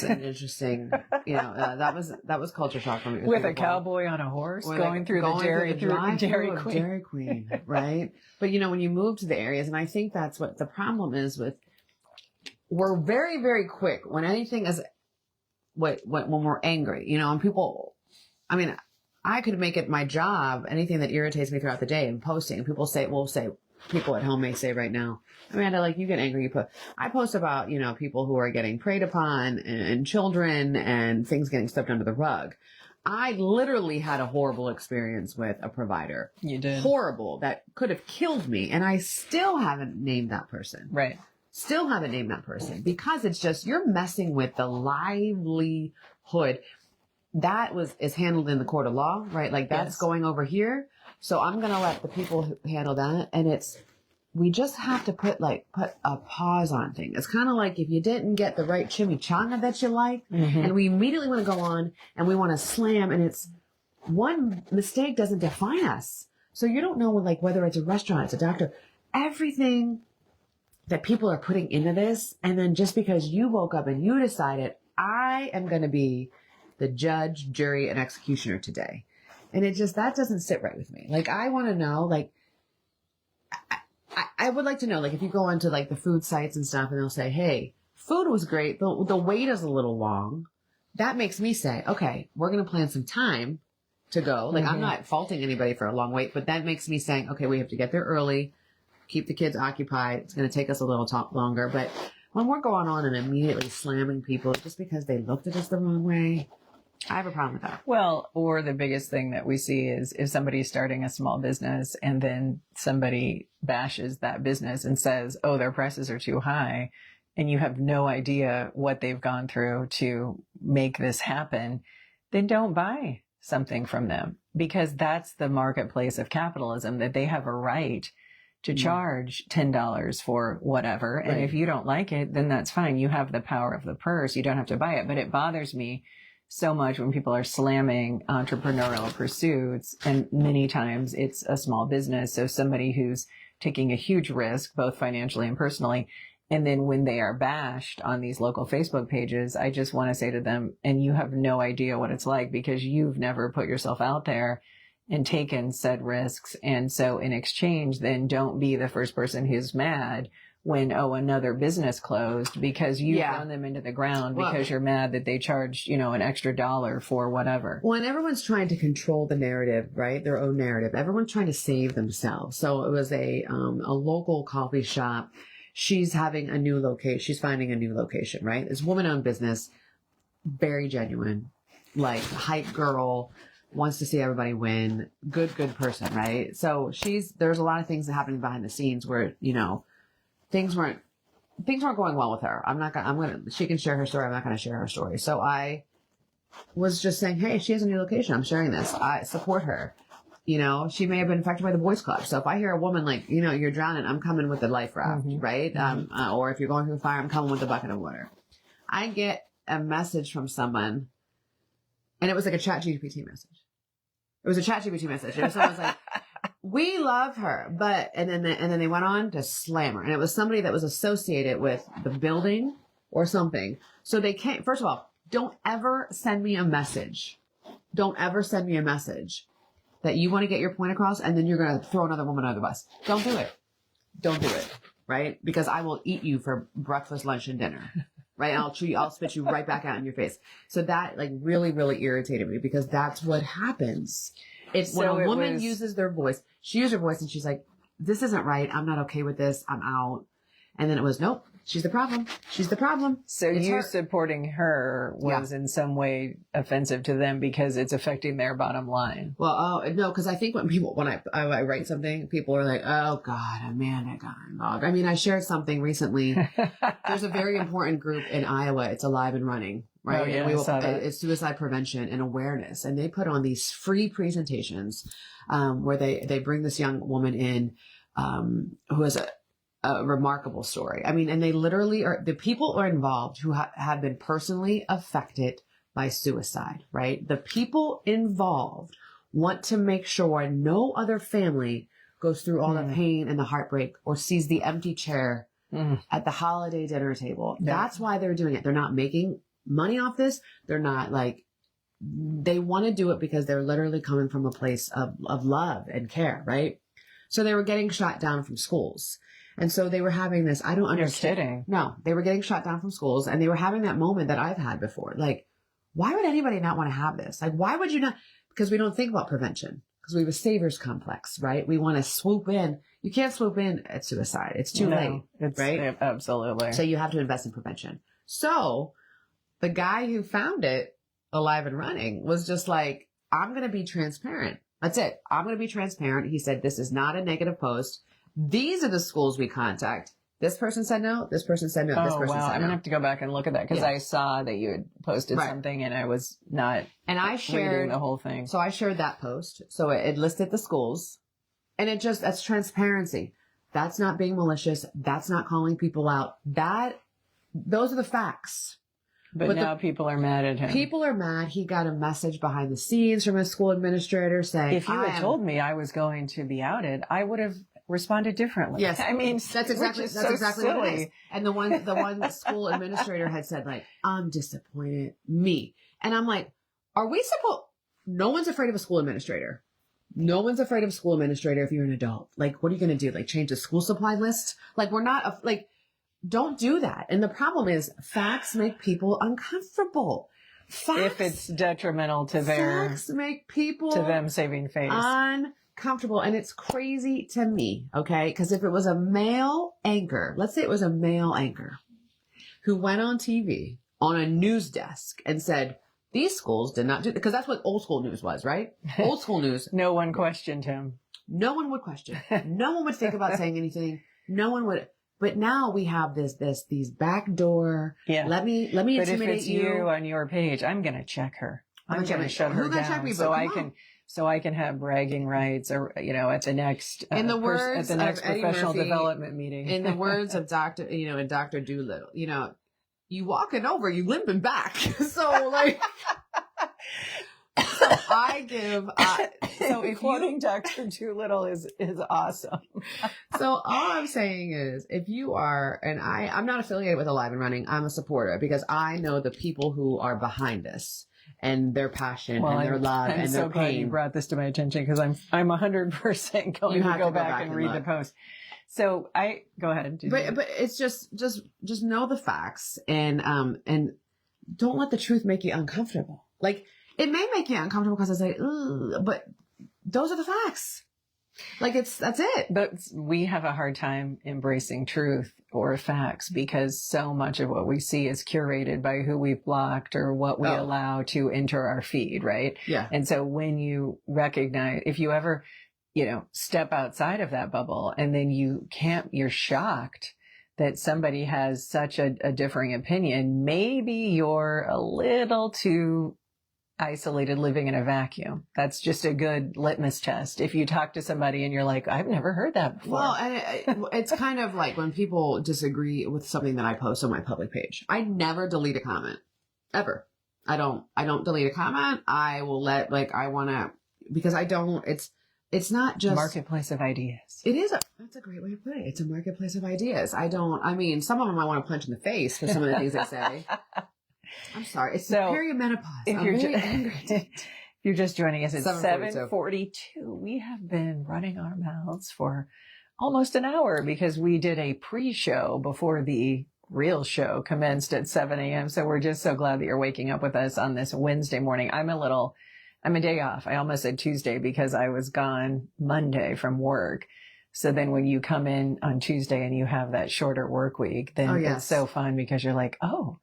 an interesting, that was culture shock for me. With a cowboy on a horse going through the Dairy Queen, right? But when you move to the areas, and I think that's what the problem is with, we're very, very quick when anything is when we're angry, and people, I mean, I could make it my job, anything that irritates me throughout the day and posting. And people people at home may say right now, Amanda, you get angry. I post about, people who are getting preyed upon and children and things getting swept under the rug. I literally had a horrible experience with a provider. You did? Horrible. That could have killed me. And I still haven't named that person. Right. Still haven't named that person, because it's just, you're messing with the livelihood. That is handled in the court of law, right? That's going over here. So I'm going to let the people handle that. And we just have to put a pause on things. It's kind of like if you didn't get the right chimichanga that you like, and we immediately want to go on and we want to slam, and it's one mistake doesn't define us. So you don't know whether it's a restaurant, it's a doctor, everything that people are putting into this. And then just because you woke up and you decided, I am going to be the judge, jury, and executioner today. And that doesn't sit right with me. I want to know, I would like to know, if you go onto the food sites and stuff and they'll say, hey, food was great. The wait is a little long. That makes me say, okay, we're going to plan some time to go. I'm not faulting anybody for a long wait, but that makes me saying, okay, we have to get there early, keep the kids occupied. It's going to take us a little longer. But when we're going on and immediately slamming people just because they looked at us the wrong way, I have a problem with that. Well, or the biggest thing that we see is if somebody's starting a small business and then somebody bashes that business and says, oh, their prices are too high, and you have no idea what they've gone through to make this happen, then don't buy something from them, because that's the marketplace of capitalism, that they have a right to charge $10 for whatever. Right. And if you don't like it, then that's fine. You have the power of the purse. You don't have to buy it. But it bothers me so much when people are slamming entrepreneurial pursuits, and many times it's a small business. So somebody who's taking a huge risk, both financially and personally. And then when they are bashed on these local Facebook pages, I just want to say to them, and you have no idea what it's like because you've never put yourself out there and taken said risks. And so in exchange, then don't be the first person who's mad when, another business closed because you run them into the ground because you're mad that they charged, an extra $1 for whatever. Well, and everyone's trying to control the narrative, right? Their own narrative. Everyone's trying to save themselves. So it was a local coffee shop. She's having a new location. She's finding a new location, right? It's woman-owned business, very genuine, hype girl, wants to see everybody win, good person, right? So there's a lot of things that happening behind the scenes where, things weren't going well with her. She can share her story. I'm not going to share her story. So I was just saying, hey, she has a new location. I'm sharing this. I support her. She may have been affected by the boys club. So if I hear a woman you're drowning, I'm coming with the life raft, right? Or if you're going through the fire, I'm coming with a bucket of water. I get a message from someone, and it was like a ChatGPT message. It was a ChatGPT message. And someone was like, we love her, and then they went on to slam her. And it was somebody that was associated with the building or something. So they can't, first of all, don't ever send me a message. Don't ever send me a message that you want to get your point across and then you're going to throw another woman under the bus. Don't do it. Don't do it. Right? Because I will eat you for breakfast, lunch, and dinner. Right? And I'll spit you right back out in your face. So that really, really irritated me because that's what happens. It's when a woman uses their voice, she used her voice and she's like, this isn't right. I'm not okay with this. I'm out. And then it was, nope, she's the problem. She's the problem. So you supporting her was in some way offensive to them because it's affecting their bottom line. Well, no, because I think when I write something, people are like, oh God, Amanda got involved. I mean, I shared something recently. There's a very important group in Iowa. It's Alive and Running, right? Oh, yeah, I saw that. It's suicide prevention and awareness. And they put on these free presentations where they bring this young woman in who has a remarkable story. I mean, and they literally the people are involved who have been personally affected by suicide, right? The people involved want to make sure no other family goes through all the pain and the heartbreak or sees the empty chair at the holiday dinner table. Yeah. That's why they're doing it. They're not making money off this. They're not they want to do it because they're literally coming from a place of love and care, right? So they were getting shot down from schools. And so they were having this, I don't understand. You're kidding. No, they were getting shot down from schools and they were having that moment that I've had before. Like, why would anybody not want to have this? Like, why would you not? Because we don't think about prevention because we have a savior's complex, right? We want to swoop in. You can't swoop in at suicide. It's too late, right? Absolutely. So you have to invest in prevention. So the guy who found it, Alive and Running, was just like, I'm going to be transparent. That's it. I'm going to be transparent. He said, this is not a negative post. These are the schools we contact. This person said no. This person said no. This person said no. I'm going to have to go back and look at that because I saw that you had posted something and I was not reading the whole thing. So I shared that post. So it listed the schools and that's transparency. That's not being malicious. That's not calling people out. Those are the facts. But now people are mad at him. People are mad. He got a message behind the scenes from a school administrator saying, if you had told me I was going to be outed, I would have responded differently. Yes. I mean, that's exactly what it is. And the one school administrator had said, like, I'm disappointed. Me. And I'm like, no one's afraid of a school administrator. No one's afraid of a school administrator if you're an adult. Like, what are you going to do? Like, change the school supply list? Like, we're not, don't do that. And the problem is facts make people uncomfortable. Facts, if it's detrimental to facts make people to them saving face. Uncomfortable. And it's crazy to me. Okay. Because if it was a male anchor, let's say it was a male anchor who went on TV on a news desk and said, these schools did not do, because that's what old school news was, right? Old school news. No one questioned him. No one would question. No one would think about saying anything. No one would. But now we have these backdoor. Yeah. Let me intimidate you. But if it's you on your page, I'm going to check her. I'm going to shut her down check me, so I can have bragging rights, or at the next in the words at the next of professional Murphy, development meeting. In the words of Dr. In Dr. Doolittle, you walking over, you limping back. So so I give. So if quoting Dr. Doolittle is awesome. So all I'm saying is, if you are, and I'm not affiliated with Alive and Running, I'm a supporter because I know the people who are behind this and their passion and their love and their pain. I'm so glad you brought this to my attention because I'm 100% going to go back and read the post. So go ahead. But it's just know the facts and don't let the truth make you uncomfortable. Like, it may make you uncomfortable because it's like, ugh, but those are the facts. Like, that's it. But we have a hard time embracing truth or facts because so much of what we see is curated by who we've blocked or what we allow to enter our feed, right? Yeah. And so when you recognize, if you ever, step outside of that bubble and then you're shocked that somebody has such a differing opinion, maybe you're a little too isolated, living in a vacuum. That's just a good litmus test. If you talk to somebody and you're like, I've never heard that before. Well, and it's kind of like when people disagree with something that I post on my public page. I never delete a comment. Ever. I don't delete a comment. I will because I don't, it's not just marketplace of ideas. It is that's a great way of putting it. It's a marketplace of ideas. Some of them I want to punch in the face for some of the things they say. I'm sorry. It's perimenopause. If you're just joining us, it's 7:42. We have been running our mouths for almost an hour because we did a pre-show before the real show commenced at 7 a.m. So we're just so glad that you're waking up with us on this Wednesday morning. I'm a day off. I almost said Tuesday because I was gone Monday from work. So then when you come in on Tuesday and you have that shorter work week, then it's so fun because you're like, oh,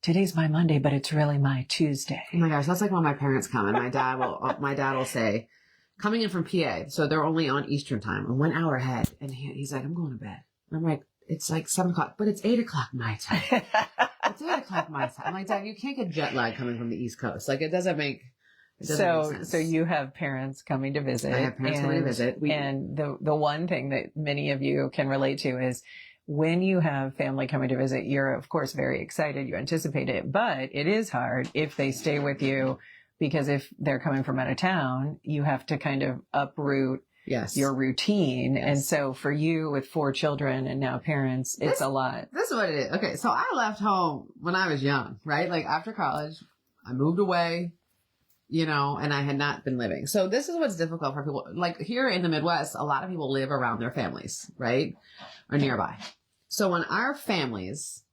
today's my Monday, but it's really my Tuesday. Oh my gosh, that's like when my parents come and my dad will say, coming in from PA, so they're only on Eastern time, 1 hour ahead, and he's like, I'm going to bed. And I'm like, it's like 7 o'clock, but it's 8 o'clock my time. It's 8 o'clock my time. I'm like, Dad, you can't get jet lag coming from the East Coast. Like, it doesn't make sense. So you have parents coming to visit. I have parents coming to visit. And the one thing that many of you can relate to is when you have family coming to visit, you're of course very excited. You anticipate it, but it is hard if they stay with you, because if they're coming from out of town, you have to kind of uproot your routine. Yes. And so for you with 4 children and now parents, it's a lot. This is what it is. Okay. So I left home when I was young, right? Like after college, I moved away, and I had not been living. So this is what's difficult for people. Like here in the Midwest, a lot of people live around their families, right? Or nearby. So when our families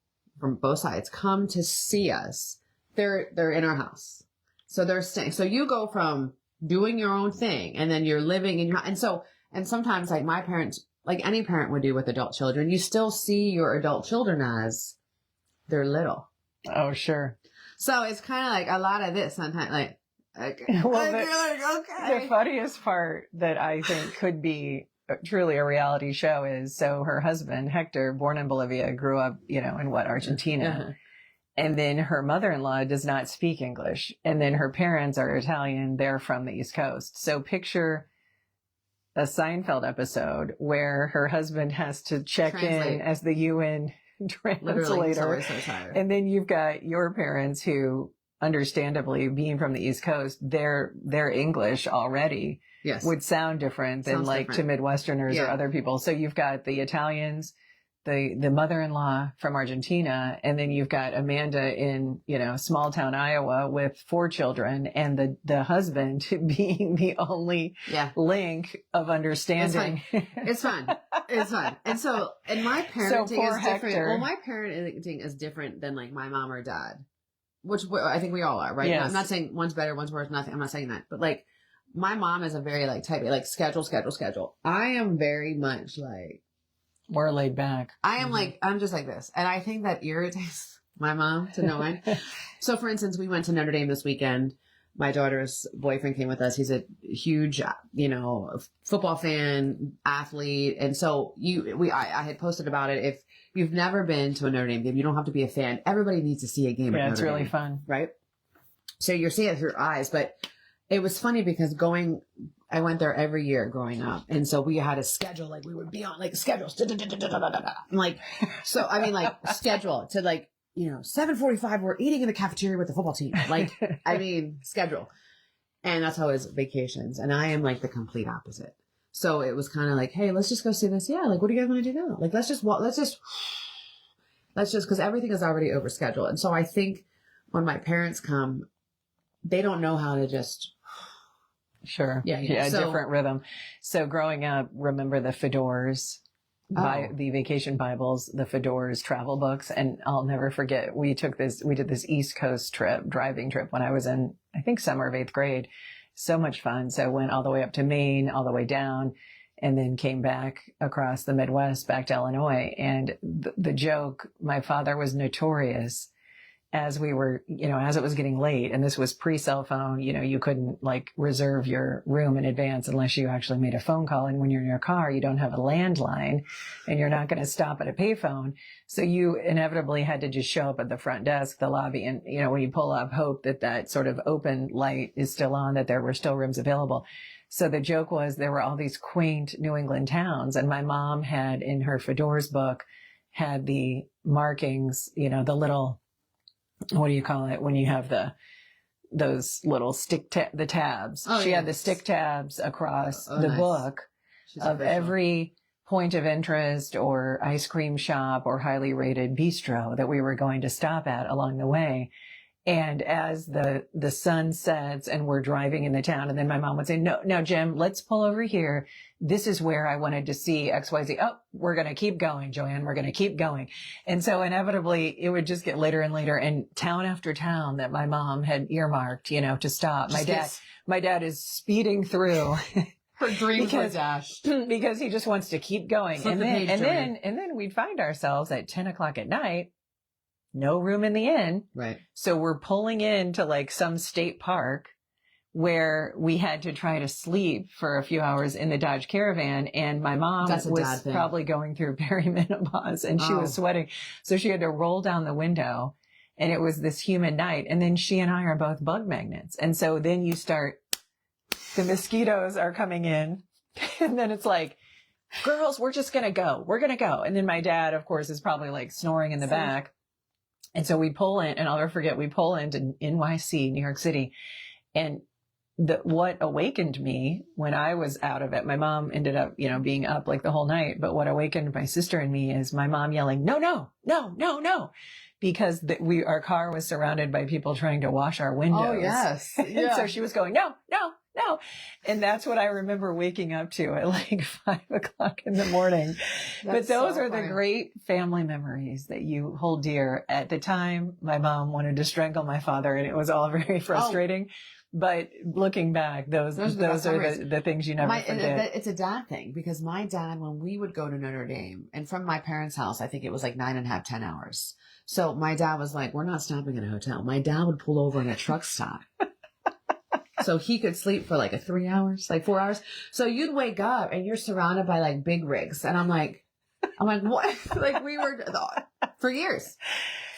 from both sides come to see us, they're in our house. So they're staying. So you go from doing your own thing and then you're living in your, and sometimes like my parents, like any parent would do with adult children, you still see your adult children as they're little. Oh, sure. So it's kind of like a lot of this sometimes, like, okay. Well, the funniest part that I think could be truly a reality show is, so her husband, Hector, born in Bolivia, grew up, in Argentina. Uh-huh. And then her mother-in-law does not speak English. And then her parents are Italian. They're from the East Coast. So picture a Seinfeld episode where her husband has to check in as the UN translator. So tired. And then you've got your parents who, understandably, being from the East Coast, their English already would sound different than to Midwesterners or other people. So you've got the Italians, the mother-in-law from Argentina, and then you've got Amanda in, small town Iowa with 4 children, and the husband being the only link of understanding. It's fun. And so, and my parenting is different. Well, my parenting is different than like my mom or dad, which I think we all are, right? Yes. I'm not saying one's better, one's worse, nothing. I'm not saying that, but like my mom is a very like type A, like schedule. I am very much like, more laid back. I am like, I'm just like this. And I think that irritates my mom to no end. So for instance, we went to Notre Dame this weekend. My daughter's boyfriend came with us. He's a huge, football fan, athlete. And so I had posted about it. If you've never been to a Notre Dame game, you don't have to be a fan. Everybody needs to see a game. Yeah, it's really fun. Right? So you're seeing it through your eyes, but it was funny because I went there every year growing up. And so we had a schedule, like we would be on like schedules. Like, so I mean like schedule to like, 7:45, we're eating in the cafeteria with the football team. Like, I mean, schedule. And that's how his vacations. And I am like the complete opposite. So it was kind of like, hey, let's just go see this. Yeah. Like, what do you guys want to do now? Like, let's just, cause everything is already over scheduled. And so I think when my parents come, they don't know how to just. Sure. Yeah. So, different rhythm. So growing up, remember the Fedors, the vacation Bibles, the Fedors travel books. And I'll never forget, we did this East Coast driving trip when I was in, I think, summer of 8th grade. So much fun. So went all the way up to Maine, all the way down, and then came back across the Midwest, back to Illinois. And the joke, my father was notorious as we were, as it was getting late, and this was pre-cell phone, you couldn't like reserve your room in advance unless you actually made a phone call. And when you're in your car, you don't have a landline and you're not going to stop at a payphone. So you inevitably had to just show up at the front desk, the lobby. And, when you pull up, hope that sort of open light is still on, that there were still rooms available. So the joke was there were all these quaint New England towns. And my mom had in her Fedor's book had the markings, the little, what do you call it when you have those little the tabs? She had the stick tabs across the book of every point of interest or ice cream shop or highly rated bistro that we were going to stop at along the way. And as the sun sets and we're driving in the town, and then my mom would say, no, Jim, let's pull over here. This is where I wanted to see XYZ. Oh, we're going to keep going, Joanne. We're going to keep going. And so inevitably it would just get later and later, and town after town that my mom had earmarked, to stop. My dad is speeding through Her dreams were dashed. Because he just wants to keep going. And then we'd find ourselves at 10 o'clock at night, no room in the inn. Right. So we're pulling into like some state park where we had to try to sleep for a few hours in the Dodge Caravan. And my mom was probably going through perimenopause and she was sweating. So she had to roll down the window and it was this humid night. And then she and I are both bug magnets. And so then you start, the mosquitoes are coming in and then it's like, girls, we're just going to go. We're going to go. And then my dad, of course, is probably like snoring in the back. And so we pull in, and I'll never forget, we pull into NYC, New York City. And what awakened me when I was out of it, my mom ended up, being up like the whole night. But what awakened my sister and me is my mom yelling, no, no, no, no, no. Because our car was surrounded by people trying to wash our windows. Oh, yes. Yeah. And so she was going, no, no, no. And that's what I remember waking up to at like 5 o'clock in the morning. But those are the great family memories that you hold dear. At the time, my mom wanted to strangle my father and it was all very frustrating. But looking back, those are the things you never forget. It's a dad thing because my dad, when we would go to Notre Dame and from my parents' house, I think it was like 9.5, 10 hours. So my dad was like, we're not stopping at a hotel. My dad would pull over in a truck stop. So he could sleep for like 3 hours, like 4 hours. So you'd wake up and you're surrounded by like big rigs. And I'm like, what? Like we were for years,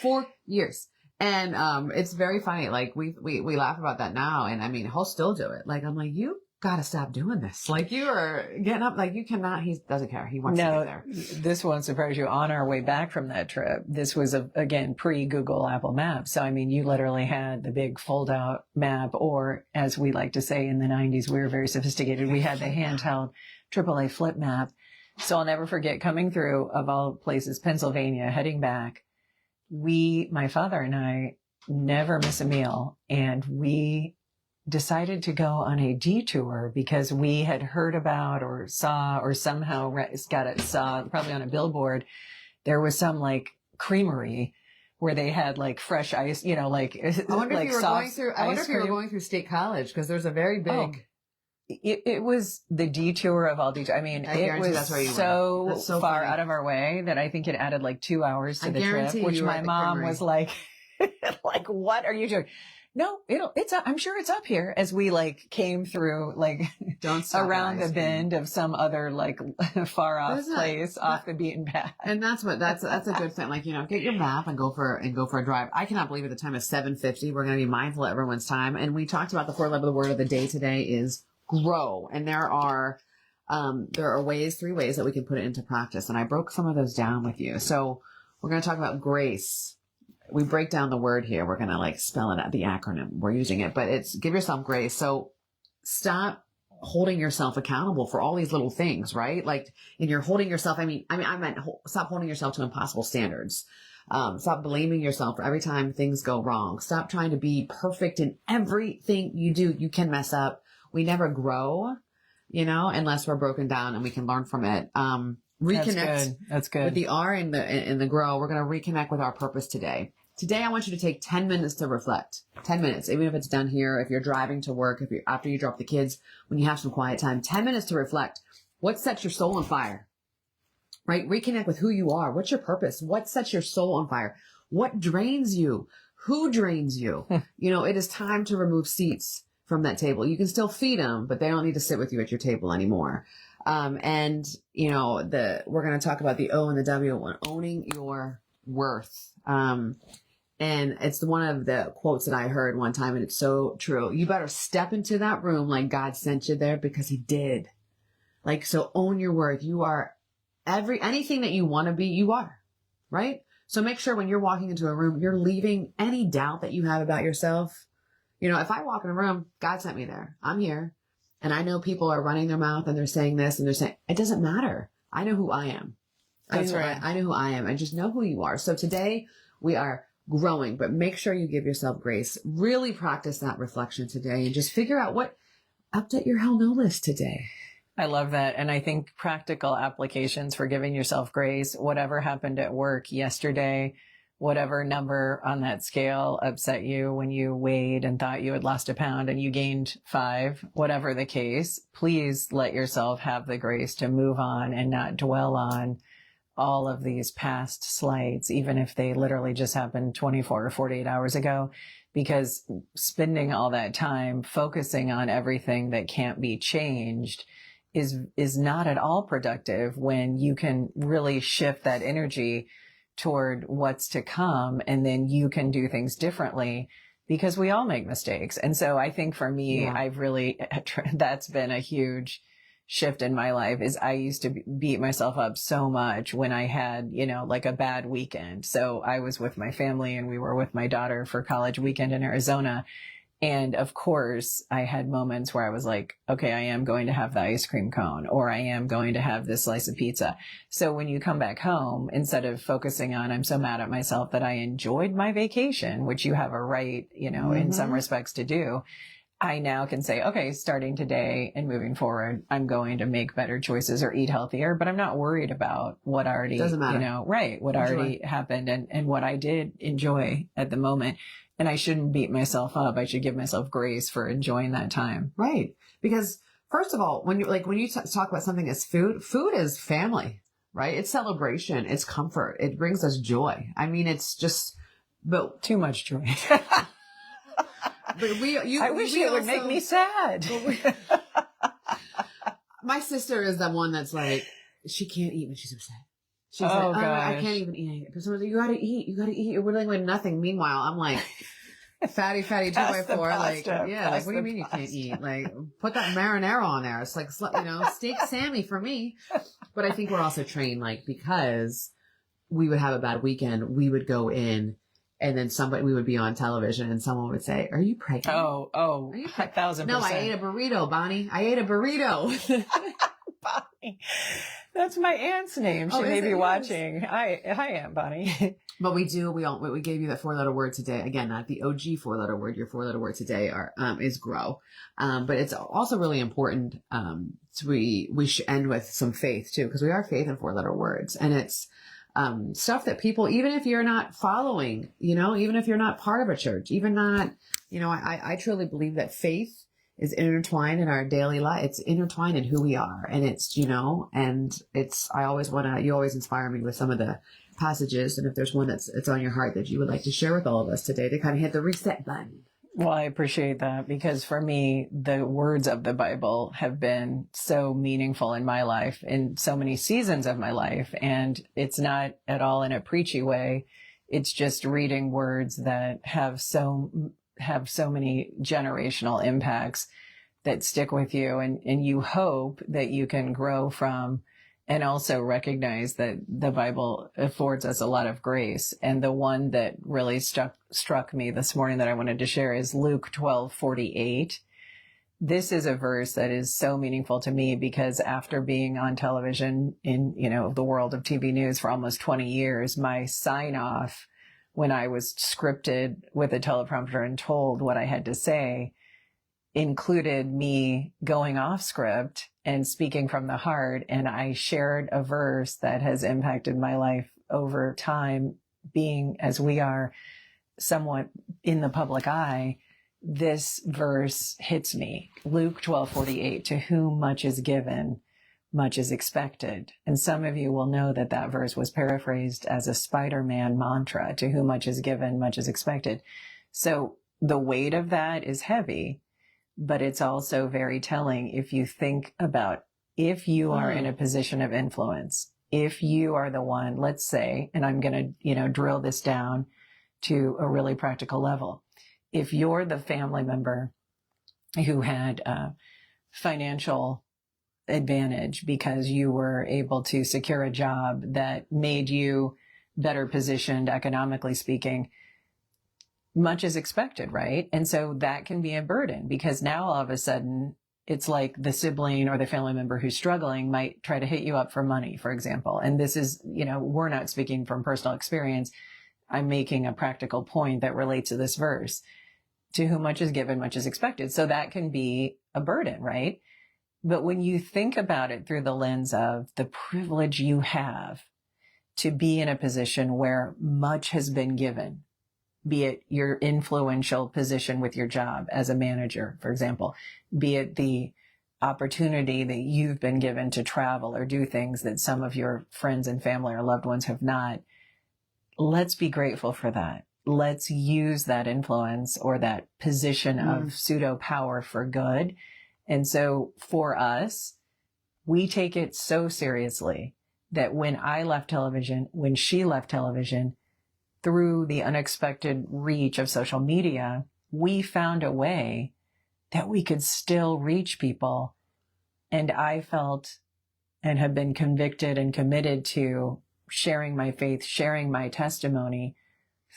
4 years. And, it's very funny. Like we laugh about that now. And I mean, he'll still do it. Like, I'm like, you gotta stop doing this. Like you are getting up, like you cannot, he doesn't care. He wants to get there. This won't surprise you. On our way back from that trip, this was again, pre-Google Apple Maps. So, I mean, you literally had the big fold out map, or as we like to say in the 90s, we were very sophisticated. We had the handheld AAA flip map. So I'll never forget coming through, of all places, Pennsylvania, heading back. My father and I never miss a meal, and we decided to go on a detour because we had heard about or saw or somehow saw probably on a billboard, there was some like creamery where they had like fresh ice, like I wonder like if you were going through State College because there's a very big. It was the detour of all detours. I mean, it was so far out of our way that I think it added like 2 hours to the trip, which my mom was like, like, what are you doing? No, I'm sure it's up here, as we like came through like around the bend of some other like far off place off the beaten path. And that's a good thing. Like, get your map and go for a drive. I cannot believe at the time is 7:50. We're going to be mindful of everyone's time. And we talked about the 4-letter word of the day today is grow. And there are 3 ways that we can put it into practice. And I broke some of those down with you. So we're going to talk about grace. We break down the word here. We're going to like spell it out, the acronym. We're using it, but it's give yourself grace. So stop holding yourself accountable for all these little things, right? Like, and you're holding yourself. I meant stop holding yourself to impossible standards. Stop blaming yourself for every time things go wrong. Stop trying to be perfect in everything you do. You can mess up. We never grow, unless we're broken down and we can learn from it. Reconnect. That's good. With the R and the grow, we're going to reconnect with our purpose today. Today, I want you to take 10 minutes to reflect. 10 minutes, even if it's done here, if you're driving to work, after you drop the kids, when you have some quiet time, 10 minutes to reflect. What sets your soul on fire? Right? Reconnect with who you are. What's your purpose? What sets your soul on fire? What drains you? Who drains you? It is time to remove seats from that table. You can still feed them, but they don't need to sit with you at your table anymore. We're going to talk about the O and the W, owning your worth. And it's one of the quotes that I heard one time, and it's so true. You better step into that room like God sent you there, because he did. Like, so own your worth. You are anything that you want to be, you are, right? So make sure when you're walking into a room, you're leaving any doubt that you have about yourself. If I walk in a room, God sent me there. I'm here. And I know people are running their mouth and they're saying this and they're saying, it doesn't matter. I know who I am. That's right. I know who I am. I just know who you are. So today we are growing, but make sure you give yourself grace. Really practice that reflection today and just figure out update your hell no list today. I love that. And I think practical applications for giving yourself grace, whatever happened at work yesterday, whatever number on that scale upset you when you weighed and thought you had lost a pound and you gained 5, whatever the case, please let yourself have the grace to move on and not dwell on all of these past slights, even if they literally just happened 24 or 48 hours ago, because spending all that time focusing on everything that can't be changed is not at all productive when you can really shift that energy toward what's to come, and then you can do things differently, because we all make mistakes. And so I think for me, I've really, that's been a huge shift in my life. Is I used to beat myself up so much when I had, like a bad weekend. So I was with my family and we were with my daughter for college weekend in Arizona. And of course, I had moments where I was like, okay, I am going to have the ice cream cone, or I am going to have this slice of pizza. So when you come back home, instead of focusing on, I'm so mad at myself that I enjoyed my vacation, which you have a right, in some respects to do, I now can say, okay, starting today and moving forward, I'm going to make better choices or eat healthier, but I'm not worried about what already, doesn't matter. What already happened and what I did enjoy at the moment. And I shouldn't beat myself up. I should give myself grace for enjoying that time. Right. Because first of all, when you talk about something as food is family, right? It's celebration. It's comfort. It brings us joy. I mean, it's just, but too much joy. But I wish it would make me sad. My sister is the one that's like, she can't eat when she's upset. She's like, oh, I can't even eat. Because someone's like, you gotta eat. You're whittling with nothing. Meanwhile, I'm like, fatty 2x4. Like, like, what do you mean you can't eat? Like, put that marinara on there. It's like, steak Sammy for me. But I think we're also trained, like, because we would have a bad weekend, we would go in and then we would be on television and someone would say, are you pregnant? Oh, are you 1,000%. No, I ate a burrito, Bonnie. I ate a burrito. Bonnie. That's my aunt's name. She may be watching. Hi, Aunt Bonnie. But we gave you that 4-letter word today. Again, not the OG 4-letter word. Your 4-letter word today is grow. But it's also really important, we should end with some faith too, because we are faith in 4-letter words. And it's, stuff that people, even if you're not following, even if you're not part of a church, even not, I truly believe that faith is intertwined in our daily life. It's intertwined in who we are. And it's, and it's, you always inspire me with some of the passages. And if there's one it's on your heart that you would like to share with all of us today, to kind of hit the reset button. Well, I appreciate that, because for me, the words of the Bible have been so meaningful in my life, in so many seasons of my life. And it's not at all in a preachy way. It's just reading words that have so many generational impacts that stick with you. And you hope that you can grow from, and also recognize that the Bible affords us a lot of grace. And the one that really struck me this morning that I wanted to share is Luke 12:48. This is a verse that is so meaningful to me, because after being on television in, the world of TV news for almost 20 years, my sign off when I was scripted with a teleprompter and told what I had to say included me going off script and speaking from the heart. And I shared a verse that has impacted my life over time, being, as we are, somewhat in the public eye. This verse hits me. Luke 12:48, to whom much is given, much is expected. And some of you will know that verse was paraphrased as a Spider-Man mantra, to whom much is given, much is expected. So the weight of that is heavy, but it's also very telling if you think about, if you are in a position of influence, if you are the one, let's say, and I'm going to, drill this down to a really practical level. If you're the family member who had financial advantage because you were able to secure a job that made you better positioned economically speaking, much is expected, right? And so that can be a burden, because now all of a sudden it's like the sibling or the family member who's struggling might try to hit you up for money, for example. And this is, we're not speaking from personal experience. I'm making a practical point that relates to this verse. To whom much is given, much is expected. So that can be a burden, right? But when you think about it through the lens of the privilege you have to be in a position where much has been given, be it your influential position with your job as a manager, for example, be it the opportunity that you've been given to travel or do things that some of your friends and family or loved ones have not. Let's be grateful for that. Let's use that influence or that position of pseudo power for good. And so for us, we take it so seriously that when I left television, when she left television, through the unexpected reach of social media, we found a way that we could still reach people. And I felt and have been convicted and committed to sharing my faith, sharing my testimony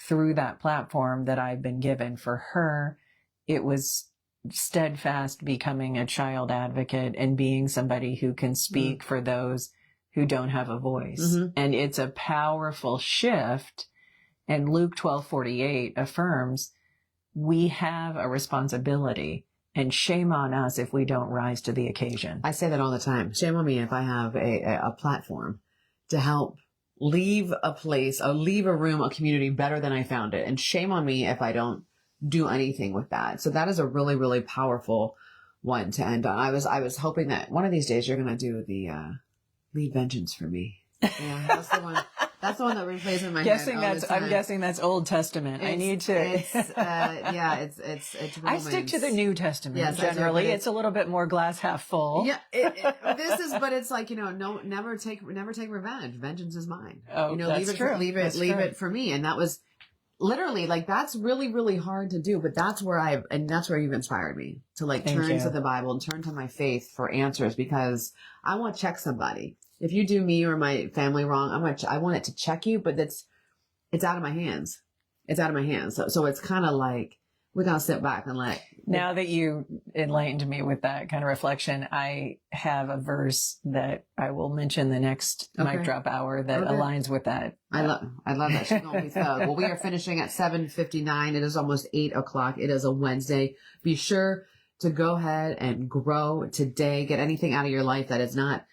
through that platform that I've been given. For her, it was steadfast becoming a child advocate and being somebody who can speak for those who don't have a voice. And it's a powerful shift. And Luke 12:48 affirms we have a responsibility, and shame on us if we don't rise to the occasion. I say that all the time. Shame on me if I have a platform to help leave a place, or leave a room, a community better than I found it. And shame on me if I don't do anything with that. So that is a really, really powerful one to end on. I was hoping that one of these days you're going to do the lead vengeance for me. Yeah, that's the one. That's the one that replays in my head. I'm guessing that's Old Testament. I need to. It's Romans. I stick to the New Testament generally. It's a little bit more glass half full. Yeah, but it's like, no, never take revenge. Vengeance is mine. Oh, that's true. Leave it for me. And that was literally like, that's really, really hard to do. But that's where you've inspired me to turn to the Bible and turn to my faith for answers, because I want to check somebody. If you do me or my family wrong, I want it to check you, but it's out of my hands. It's out of my hands. So it's kind of like, we gotta sit back and Now that you enlightened me with that kind of reflection, I have a verse that I will mention the next mic drop hour that aligns with that. I love that. She's going with well, we are finishing at 7:59. It is almost 8:00. It is a Wednesday. Be sure to go ahead and grow today. Get anything out of your life that is not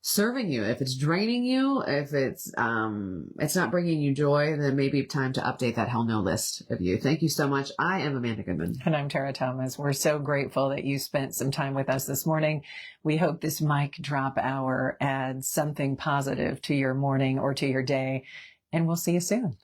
serving you. If it's draining you, if it's not bringing you joy, then maybe time to update that hell no list of you. Thank you so much. I am Amanda Goodman. And I'm Tara Thomas. We're so grateful that you spent some time with us this morning. We hope this mic drop hour adds something positive to your morning or to your day, and we'll see you soon.